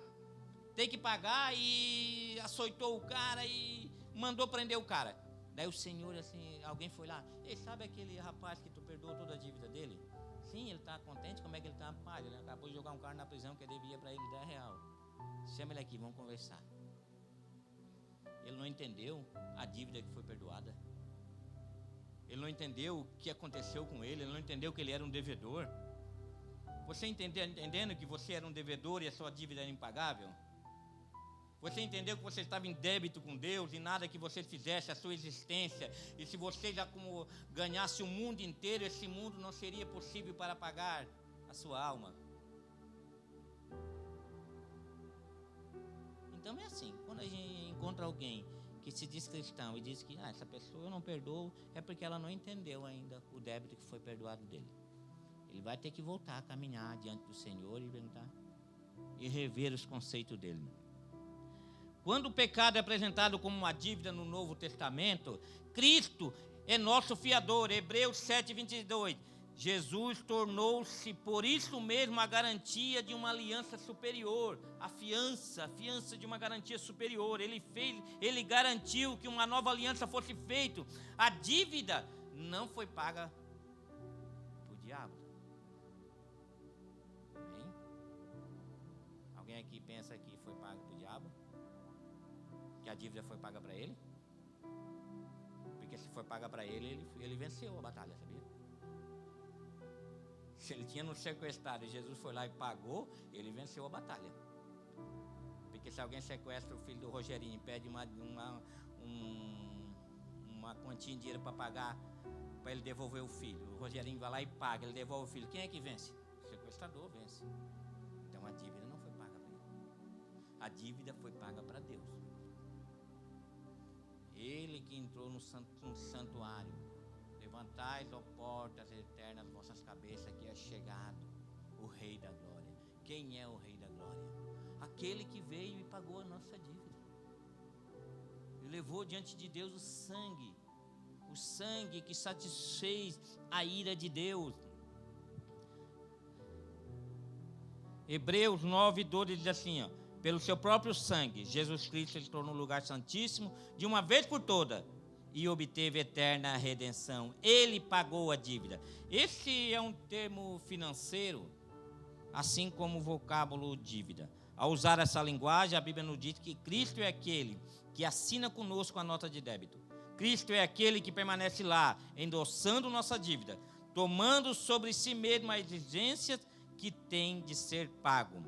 Tem que pagar. E açoitou o cara e mandou prender o cara. Daí o senhor, assim, alguém foi lá: ei, sabe aquele rapaz que tu perdoou toda a dívida dele? Sim, ele está contente. Como é que ele está? Pai, ele acabou de jogar um cara na prisão que devia para ele R$10. Chama ele aqui, vamos conversar. Ele não entendeu a dívida que foi perdoada. Ele não entendeu o que aconteceu com ele. Ele não entendeu que ele era um devedor. Você entendendo que você era um devedor e a sua dívida era impagável? Você entendeu que você estava em débito com Deus e nada que você fizesse, a sua existência, e se você já como ganhasse o mundo inteiro, esse mundo não seria possível para pagar a sua alma? Então é assim, quando a gente encontra alguém que se diz cristão e diz que essa pessoa eu não perdoo, é porque ela não entendeu ainda o débito que foi perdoado dele. Ele vai ter que voltar a caminhar diante do Senhor e perguntar e rever os conceitos dele. Quando o pecado é apresentado como uma dívida no Novo Testamento, Cristo é nosso fiador. Hebreus 7:22. Jesus tornou-se por isso mesmo a garantia de uma aliança superior, a fiança de uma garantia superior. Ele garantiu que uma nova aliança fosse feita. A dívida não foi paga por diabo. Hein? Alguém aqui pensa que foi pago por diabo? Que a dívida foi paga para ele? Porque se foi paga para ele, ele venceu a batalha, sabia? Se ele tinha nos sequestrado e Jesus foi lá e pagou, ele venceu a batalha. Porque se alguém sequestra o filho do Rogerinho e pede uma quantia de dinheiro para pagar, para ele devolver o filho, o Rogerinho vai lá e paga, ele devolve o filho, quem é que vence? O sequestrador vence. Então a dívida não foi paga para ele. A dívida foi paga para Deus. que entrou no santuário. Levantais, ó portas eternas, vossas cabeças, que é chegado o Rei da Glória. Quem é o Rei da Glória? Aquele que veio e pagou a nossa dívida. E levou diante de Deus o sangue que satisfez a ira de Deus. Hebreus 9:12 diz assim, ó: pelo seu próprio sangue, Jesus Cristo entrou no lugar santíssimo de uma vez por toda e obteve eterna redenção. Ele pagou a dívida. Esse é um termo financeiro, assim como o vocábulo dívida. Ao usar essa linguagem, a Bíblia nos diz que Cristo é aquele que assina conosco a nota de débito. Cristo é aquele que permanece lá, endossando nossa dívida, tomando sobre si mesmo as exigências que tem de ser pago.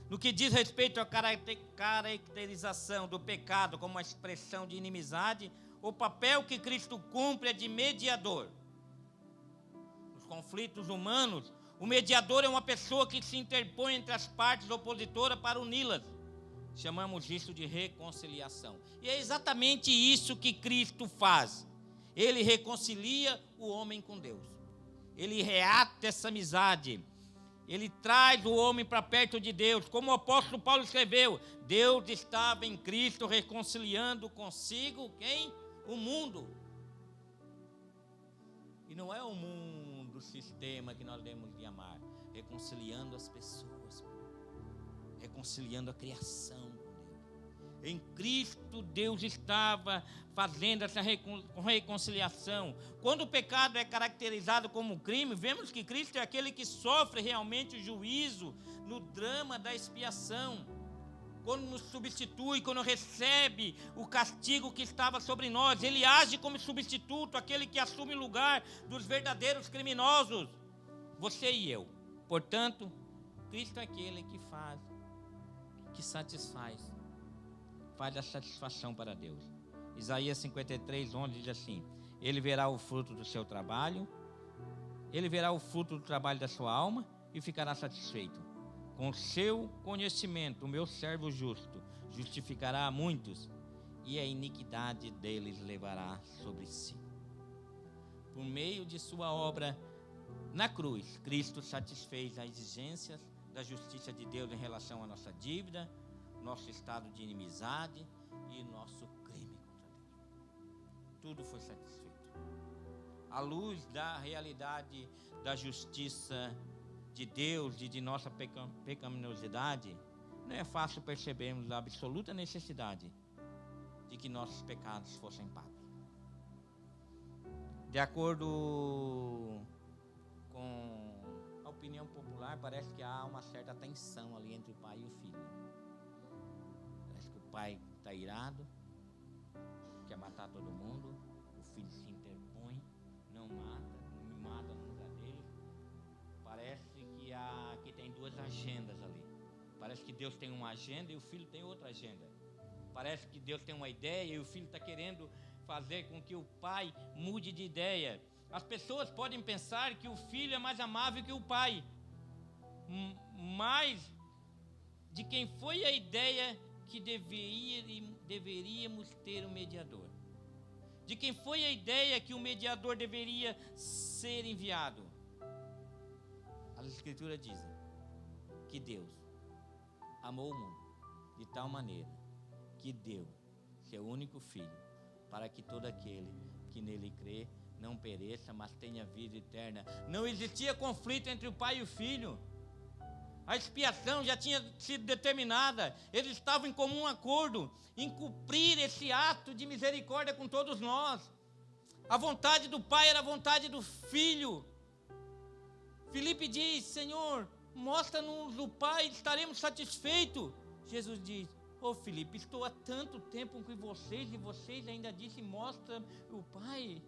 No que diz respeito à caracterização do pecado como uma expressão de inimizade, o papel que Cristo cumpre é de mediador. Nos conflitos humanos, o mediador é uma pessoa que se interpõe entre as partes opositoras para uni-las. Chamamos isso de reconciliação. E é exatamente isso que Cristo faz. Ele reconcilia o homem com Deus. Ele reata essa amizade. Ele traz o homem para perto de Deus. Como o apóstolo Paulo escreveu, Deus estava em Cristo reconciliando consigo quem? O mundo. E não é o mundo, o sistema que nós devemos de amar. Reconciliando as pessoas. Reconciliando a criação com Deus. Em Cristo, Deus estava fazendo essa reconciliação. Quando o pecado é caracterizado como crime, vemos que Cristo é aquele que sofre realmente o juízo no drama da expiação. Quando nos substitui, quando recebe o castigo que estava sobre nós, Ele age como substituto, aquele que assume o lugar dos verdadeiros criminosos, você e eu. Portanto, Cristo é aquele que faz, que satisfaz, faz a satisfação para Deus. Isaías 53:11 diz assim: Ele verá o fruto do seu trabalho, Ele verá o fruto do trabalho da sua alma e ficará satisfeito. Com seu conhecimento, o meu servo justo justificará a muitos e a iniquidade deles levará sobre si. Por meio de sua obra na cruz, Cristo satisfez as exigências da justiça de Deus em relação à nossa dívida, nosso estado de inimizade e nosso crime contra Deus. Tudo foi satisfeito. À luz da realidade da justiça de Deus e de nossa pecaminosidade, não é fácil percebermos a absoluta necessidade de que nossos pecados fossem pagos. De acordo com a opinião popular, parece que há uma certa tensão ali entre o pai e o filho. Parece que o pai está irado, quer matar todo mundo, o filho se interpõe, não mata no lugar dele. Parece que aqui tem duas agendas ali. Parece que Deus tem uma agenda e o filho tem outra agenda. Parece que Deus tem uma ideia e o filho está querendo fazer com que o pai mude de ideia. As pessoas podem pensar que o filho é mais amável que o pai, mas de quem foi a ideia que deveríamos ter um mediador? De quem foi a ideia que o mediador deveria ser enviado? As Escrituras dizem que Deus amou o mundo de tal maneira que deu seu único filho para que todo aquele que nele crê não pereça, mas tenha vida eterna. Não existia conflito entre o pai e o filho. A expiação já tinha sido determinada. Eles estavam em comum acordo em cumprir esse ato de misericórdia com todos nós. A vontade do pai era a vontade do filho. Filipe diz: Senhor, mostra-nos o Pai, estaremos satisfeitos. Jesus diz: Filipe, estou há tanto tempo com vocês e vocês ainda dizem: mostra o Pai.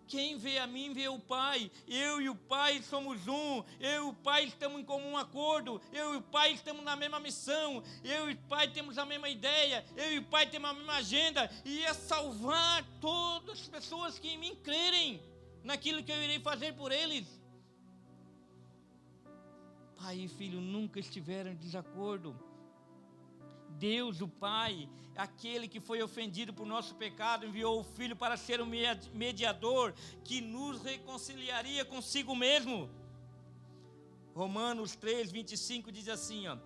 Quem vê a mim vê o Pai. Eu e o Pai somos um. Eu e o Pai estamos em comum acordo. Eu e o Pai estamos na mesma missão. Eu e o Pai temos a mesma ideia. Eu e o Pai temos a mesma agenda. E é salvar todas as pessoas que em mim crerem naquilo que eu irei fazer por eles. Pai e filho nunca estiveram em desacordo. Deus, o Pai, aquele que foi ofendido por nosso pecado, enviou o Filho para ser o mediador que nos reconciliaria consigo mesmo. Romanos 3, 25 diz assim, ó: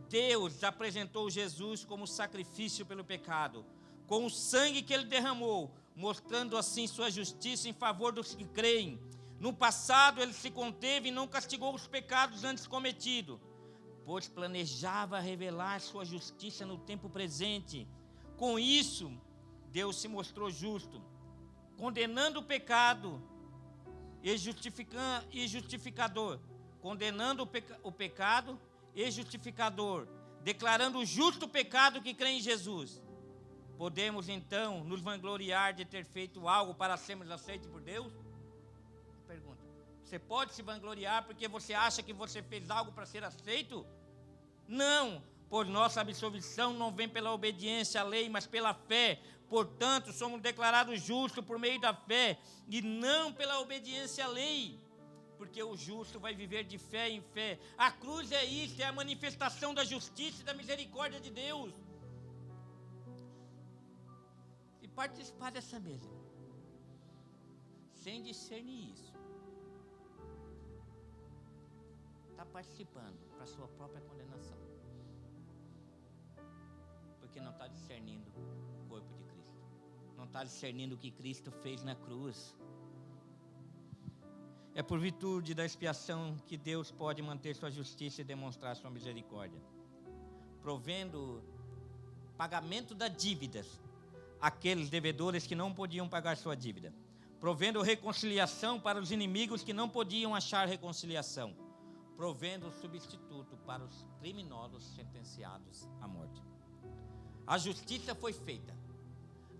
Deus apresentou Jesus como sacrifício pelo pecado, com o sangue que ele derramou, mostrando assim sua justiça em favor dos que creem. No passado ele se conteve e não castigou os pecados antes cometidos, pois planejava revelar sua justiça no tempo presente. Com isso, Deus se mostrou justo, condenando o pecado e justificador, condenando o pecado e justificador, declarando justo o pecado que crê em Jesus. Podemos então nos vangloriar de ter feito algo para sermos aceitos por Deus? Pergunta: você pode se vangloriar porque você acha que você fez algo para ser aceito? Não, pois nossa absolvição não vem pela obediência à lei, mas pela fé. Portanto, somos declarados justos por meio da fé e não pela obediência à lei, porque o justo vai viver de fé em fé. A cruz é isso, é a manifestação da justiça e da misericórdia de Deus. E participar dessa mesa sem discernir isso, está participando para a sua própria condenação, porque não está discernindo o corpo de Cristo, não está discernindo o que Cristo fez na cruz. É por virtude da expiação que Deus pode manter sua justiça e demonstrar sua misericórdia, provendo pagamento das dívidas àqueles devedores que não podiam pagar sua dívida, provendo reconciliação para os inimigos que não podiam achar reconciliação, provendo substituto para os criminosos sentenciados à morte. A justiça foi feita,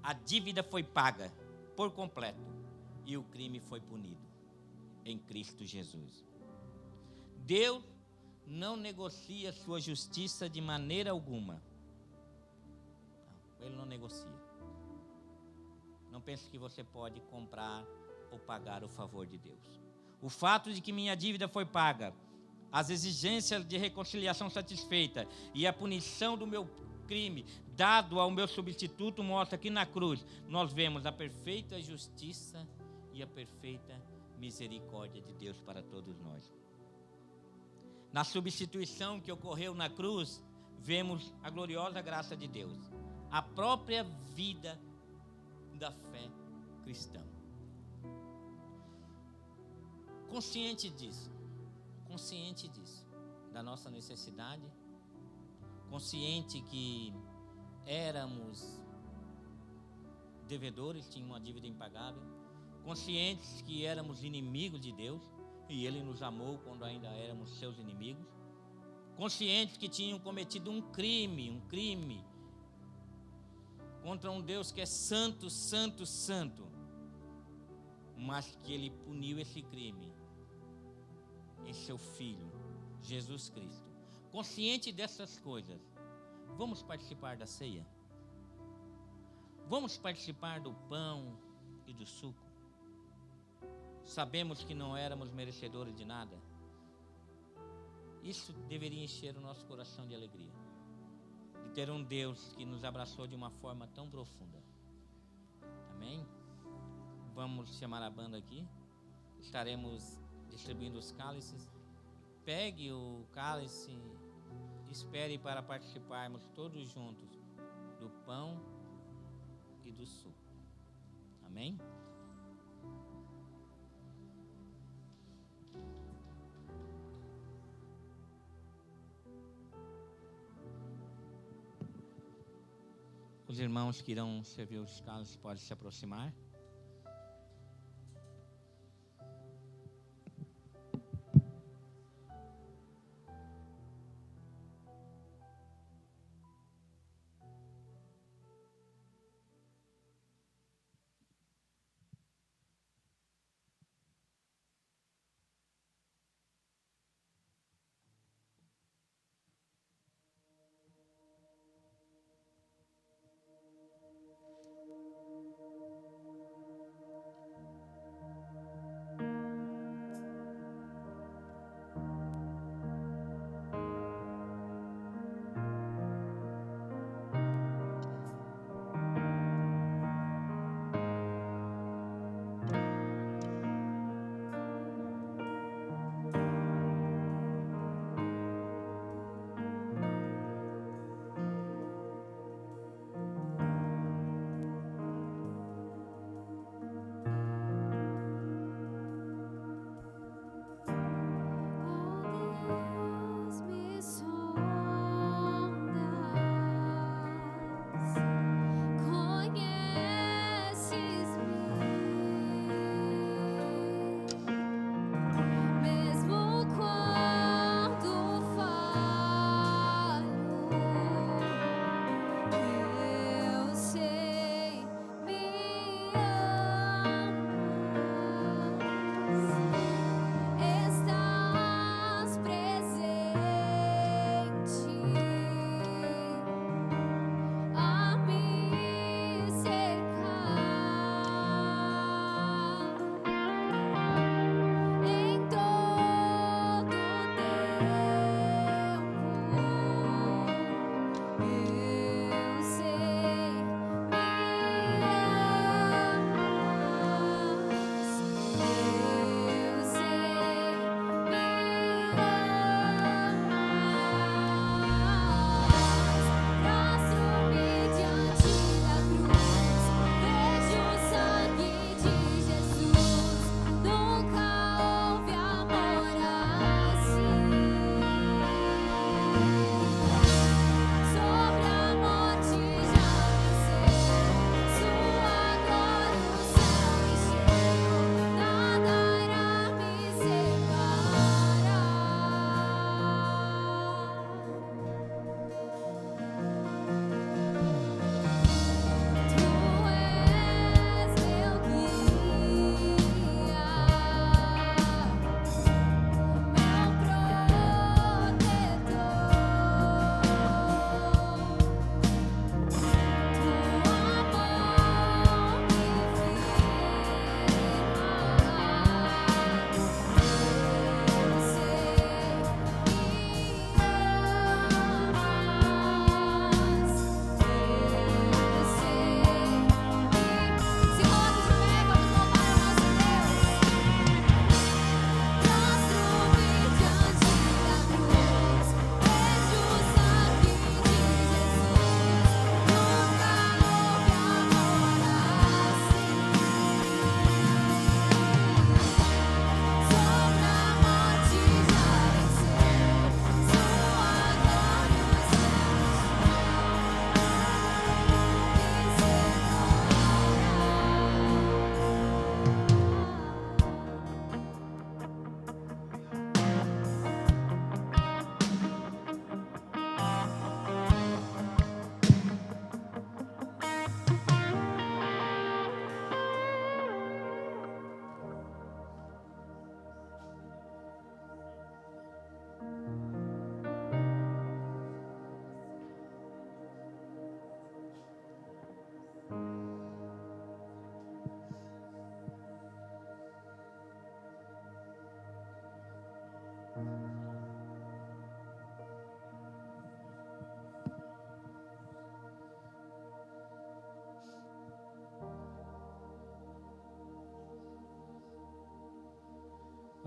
a dívida foi paga por completo e o crime foi punido em Cristo Jesus. Deus não negocia sua justiça de maneira alguma. Ele não negocia. Não pense que você pode comprar ou pagar o favor de Deus. O fato de que minha dívida foi paga, as exigências de reconciliação satisfeitas e a punição do meu crime dado ao meu substituto mostra que na cruz nós vemos a perfeita justiça e a perfeita misericórdia de Deus para todos nós. Na substituição que ocorreu na cruz, vemos a gloriosa graça de Deus, a própria vida da fé cristã. Consciente disso, da nossa necessidade, consciente que éramos devedores, tínhamos uma dívida impagável, conscientes que éramos inimigos de Deus e Ele nos amou quando ainda éramos seus inimigos, conscientes que tinham cometido um crime contra um Deus que é santo, santo, santo, mas que Ele puniu esse crime em seu Filho, Jesus Cristo. Consciente dessas coisas, vamos participar da ceia? Vamos participar do pão e do suco? Sabemos que não éramos merecedores de nada. Isso deveria encher o nosso coração de alegria, de ter um Deus que nos abraçou de uma forma tão profunda. Amém? Vamos chamar a banda aqui. Estaremos distribuindo os cálices. Pegue o cálice e espere para participarmos todos juntos do pão e do suco. Amém? Os irmãos que irão servir os cálices podem se aproximar.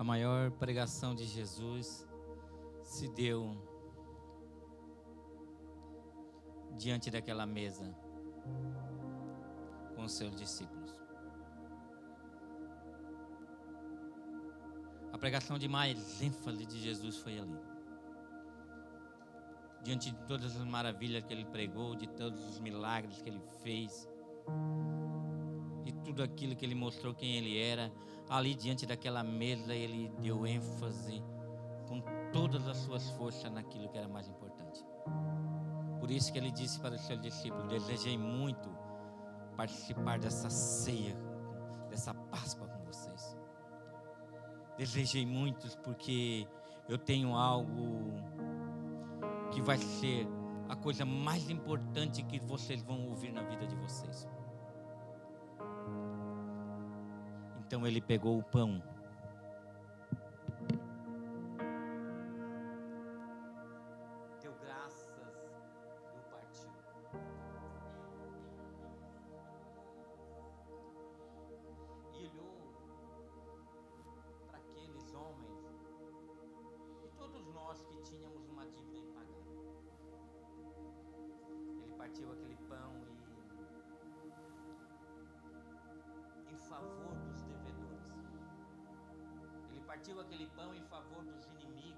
maior pregação de Jesus se deu diante daquela mesa com os seus discípulos. A pregação de mais ênfase de Jesus foi ali. Diante de todas as maravilhas que ele pregou, de todos os milagres que ele fez, de tudo aquilo que ele mostrou quem ele era, ali diante daquela mesa ele deu ênfase com todas as suas forças naquilo que era mais importante. Por isso que ele disse para os seus discípulos: desejei muito participar dessa ceia, dessa Páscoa com vocês. Desejei muito porque eu tenho algo que vai ser a coisa mais importante que vocês vão ouvir na vida de vocês. Então ele pegou o pão, deu graças e o partiu. E olhou para aqueles homens e todos nós que tínhamos uma dívida em pagar. Ele partiu aquele pão e em favor dos devedores. Ele partiu aquele pão em favor dos inimigos.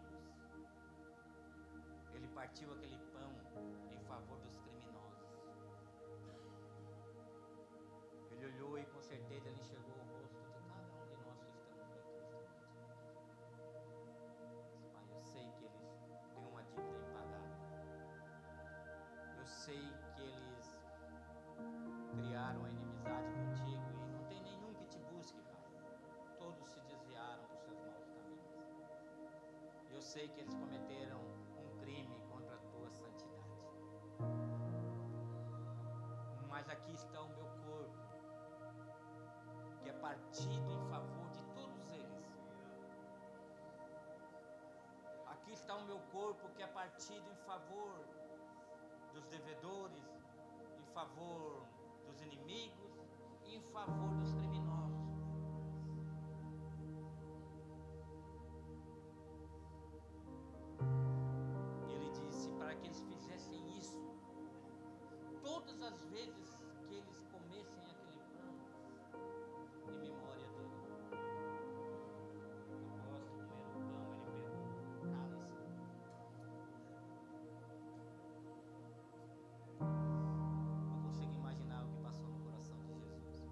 Ele partiu aquele pão em favor dos criminosos. Ele olhou e com certeza ele enxergou o rosto de cada um de nós que estamos em Cristo. Pai, eu sei que eles têm uma dívida em pagar. Eu sei que eles criaram a inimizade contigo e não tem nenhum que te busque, Pai. Todos se desviaram dos seus maus caminhos. Eu sei que eles cometeram um crime contra a tua santidade. Mas aqui está o meu corpo, que é partido em favor de todos eles. Aqui está o meu corpo, que é partido em favor dos devedores, em favor dos inimigos e em favor dos criminosos. Ele disse para que eles fizessem isso todas as vezes que eles comessem aquele pão, em memória dele. Após comer o pão, ele pegou o cálice. Eu consigo imaginar o que passou no coração de Jesus.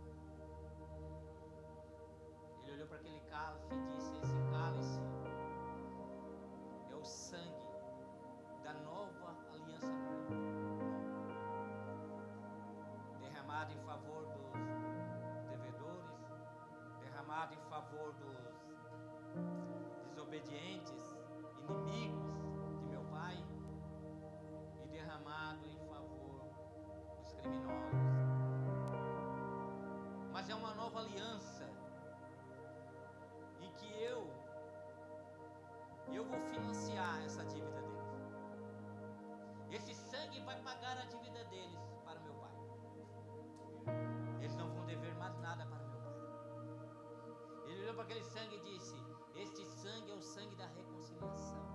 Ele olhou para aquele cálice e disse: esse cálice é o sangue da nova aliança derramado em favor dos devedores, derramado em favor dos desobedientes, inimigos de meu Pai, e derramado em favor dos criminosos. Mas é uma nova aliança em que eu vou financiar essa dívida deles. Esse sangue vai pagar a dívida deles para meu Pai. Eles não vão dever mais nada para meu Pai. Ele olhou para aquele sangue e disse: este sangue é o sangue da reconciliação.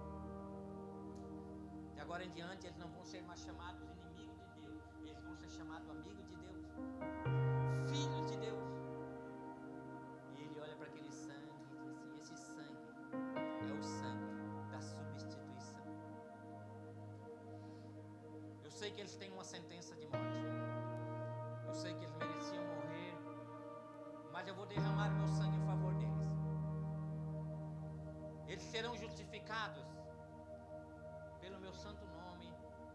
De agora em diante eles não vão ser mais chamados inimigos de Deus. Eles vão ser chamados amigos de Deus, filhos de Deus. E ele olha para aquele sangue e disse: esse sangue é o sangue da substituição. Eu sei que eles têm uma sentença de morte. Eu sei que eles mereciam morrer, mas eu vou derramar meu sangue em favor deles. Eles serão justificados pelo meu santo nome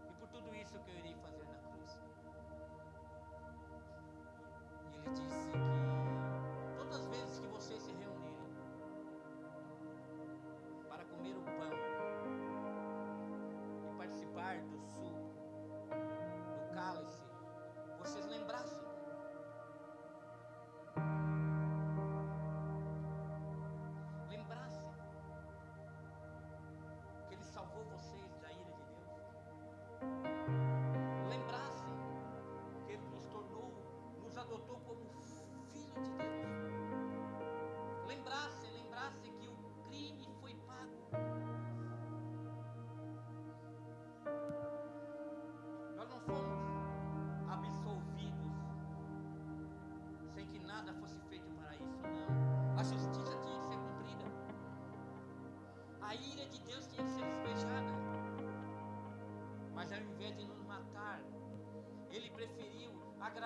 e por tudo isso que eu irei fazer na cruz. E ele disse que todas as vezes que vocês se reunirem para comer o pão e participar do suco, do cálice, vocês lembrassem que Ele salvou vocês da ira de Deus.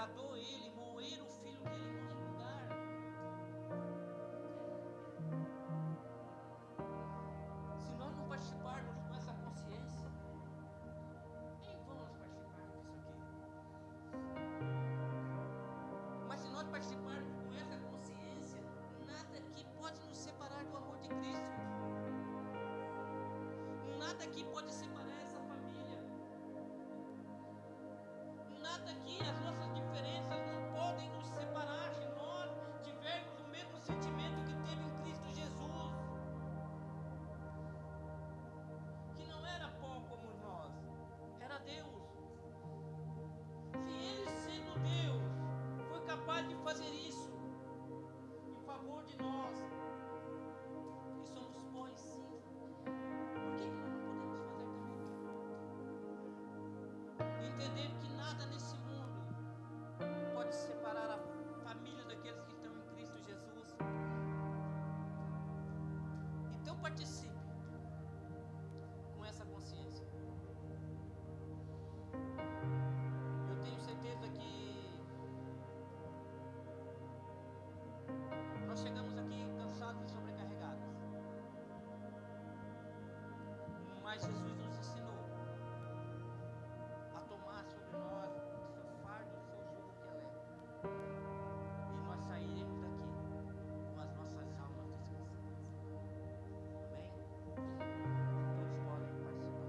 agradou ele moer o filho dele em nosso lugar. Se nós não participarmos com essa consciência, nem vamos participar disso aqui. Mas se nós participarmos com essa consciência, nada aqui pode nos separar do amor de Cristo. Nada aqui pode separar essa família. Nada aqui, as nossas diferenças não podem nos separar se nós tivermos o mesmo sentimento que teve em Cristo Jesus. Que não era pó como nós, era Deus. Se Ele, sendo Deus, foi capaz de fazer isso em favor de nós, que somos pó e cinza, por que nós não podemos fazer também? Entender que nada nesse mundo pode separar a família daqueles que estão em Cristo Jesus. Então participe com essa consciência. Eu tenho certeza que nós chegamos aqui cansados e sobrecarregados. Mas Jesus nos ensinou a tomar sobre nós o seu fardo, o seu jugo que é leve. E nós sairemos daqui com as nossas almas descansadas. Amém? Todos podem participar.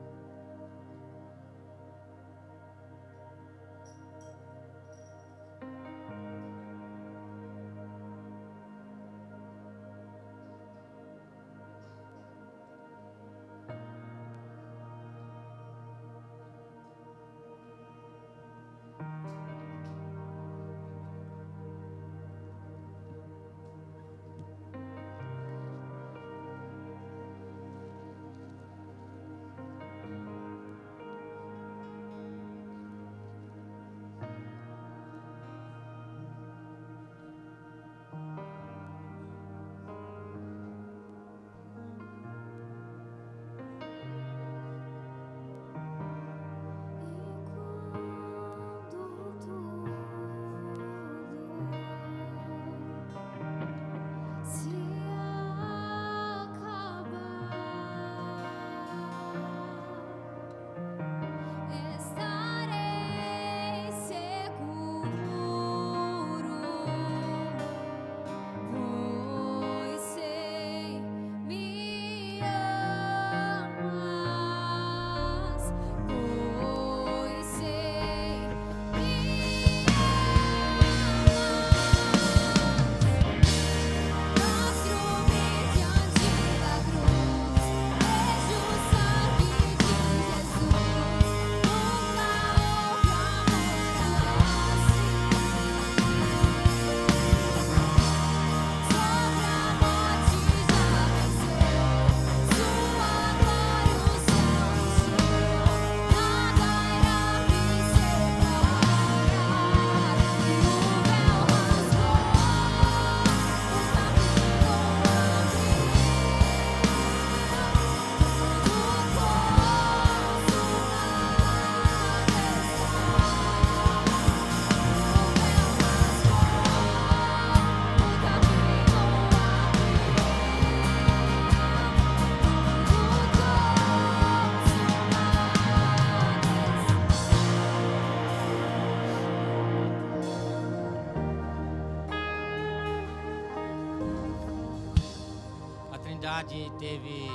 Teve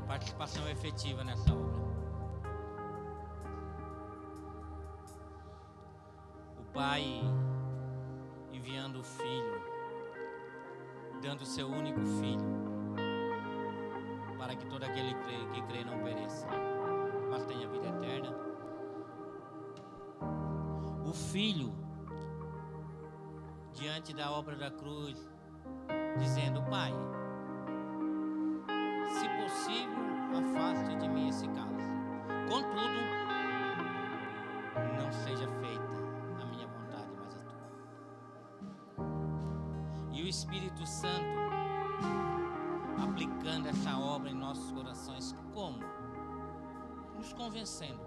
participação efetiva nessa obra. O Pai enviando o Filho, dando o seu único Filho, para que todo aquele que crê não pereça, mas tenha vida eterna. O Filho, diante da obra da cruz, dizendo: Pai, se possível, afaste de mim esse cálice. Contudo, não seja feita a minha vontade, mas a tua. E o Espírito Santo aplicando essa obra em nossos corações, como? Nos convencendo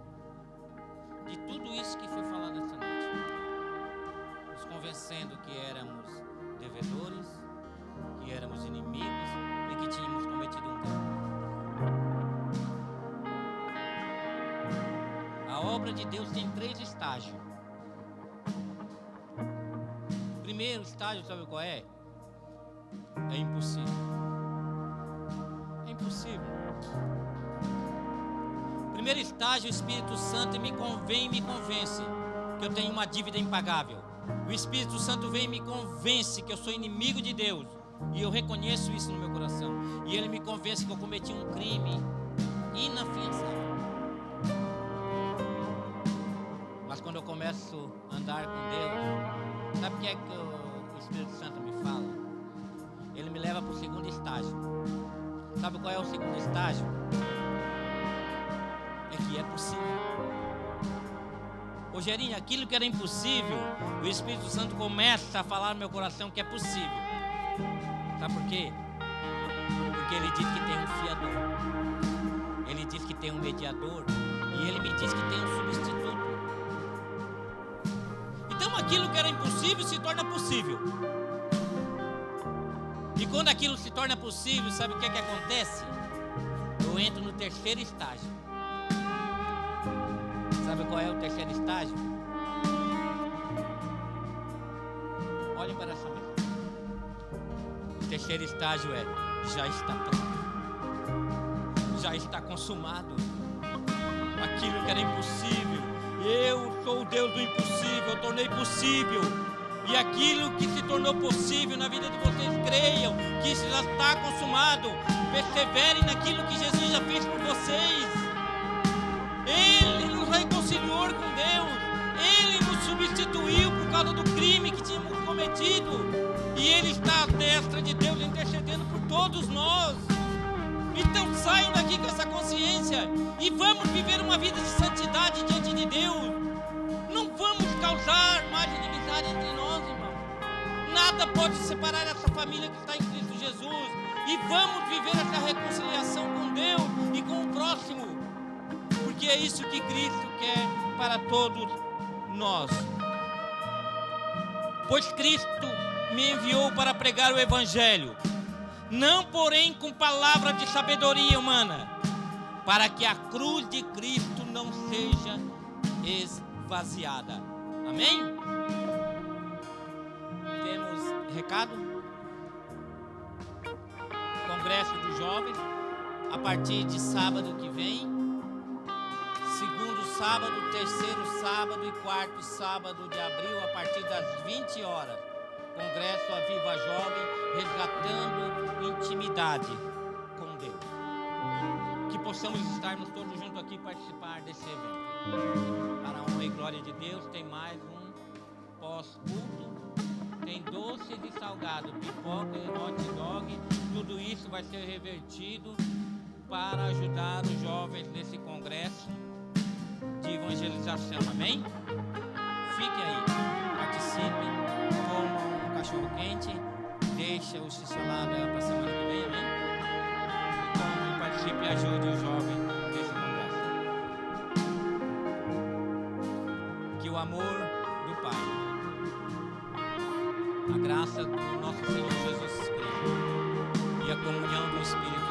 tudo isso que foi falado esta noite, nos convencendo que éramos devedores, que éramos inimigos e que tínhamos cometido um crime. A obra de Deus tem 3 estágios. O primeiro estágio, sabe qual é? É impossível. É impossível. O primeiro estágio, o Espírito Santo me convence que eu tenho uma dívida impagável. O Espírito Santo vem e me convence que eu sou inimigo de Deus. E eu reconheço isso no meu coração. E Ele me convence que eu cometi um crime inafiançável. Mas quando eu começo a andar com Deus, sabe o que é que o Espírito Santo me fala? Ele me leva para o segundo estágio. Sabe qual é o segundo estágio? É que é possível. Rogerinho, aquilo que era impossível, o Espírito Santo começa a falar no meu coração que é possível. Sabe por quê? Porque Ele diz que tem um fiador. Ele diz que tem um mediador. E Ele me diz que tem um substituto. Então aquilo que era impossível se torna possível. E quando aquilo se torna possível, sabe o que é que acontece? Eu entro no terceiro estágio. Sabe qual é o terceiro estágio? Olhem para essa mesa. O terceiro estágio é: já está pronto. Já está consumado. Aquilo que era impossível, eu sou o Deus do impossível, eu tornei possível. E aquilo que se tornou possível na vida de vocês, creiam que isso já está consumado. Perseverem naquilo que Jesus já fez por vocês. Ele nos reconciliou com Deus. Ele nos substituiu por causa do crime que tínhamos cometido. E Ele está à destra de Deus intercedendo por todos nós. Então saiam daqui com essa consciência e vamos viver uma vida de santidade diante de Deus. Não vamos causar mais inimizade entre nós, irmão. Nada pode separar essa família que está em Cristo Jesus. E vamos viver essa reconciliação com Deus e com o próximo. Porque é isso que Cristo quer para todos nós. Pois Cristo me enviou para pregar o Evangelho, não porém com palavras de sabedoria humana, para que a cruz de Cristo não seja esvaziada. Amém? Temos recado? Congresso dos Jovens, a partir de sábado que vem, segundo sábado, terceiro sábado e quarto sábado de abril, a partir das 20 horas. Congresso Aviva Jovem, resgatando intimidade com Deus. Que possamos estarmos todos juntos aqui e participar desse evento. Para a honra e glória de Deus, tem mais um pós-culto. Tem doce e salgado, pipoca e hot dog. Tudo isso vai ser revertido para ajudar os jovens nesse congresso de evangelização. Amém? Fique aí, participe, coma um cachorro quente, deixa o x-salada para a semana que vem, amém? E coma, participe e ajude o jovem nesse congresso. Que o amor do Pai, a graça do nosso Senhor Jesus Cristo e a comunhão do Espírito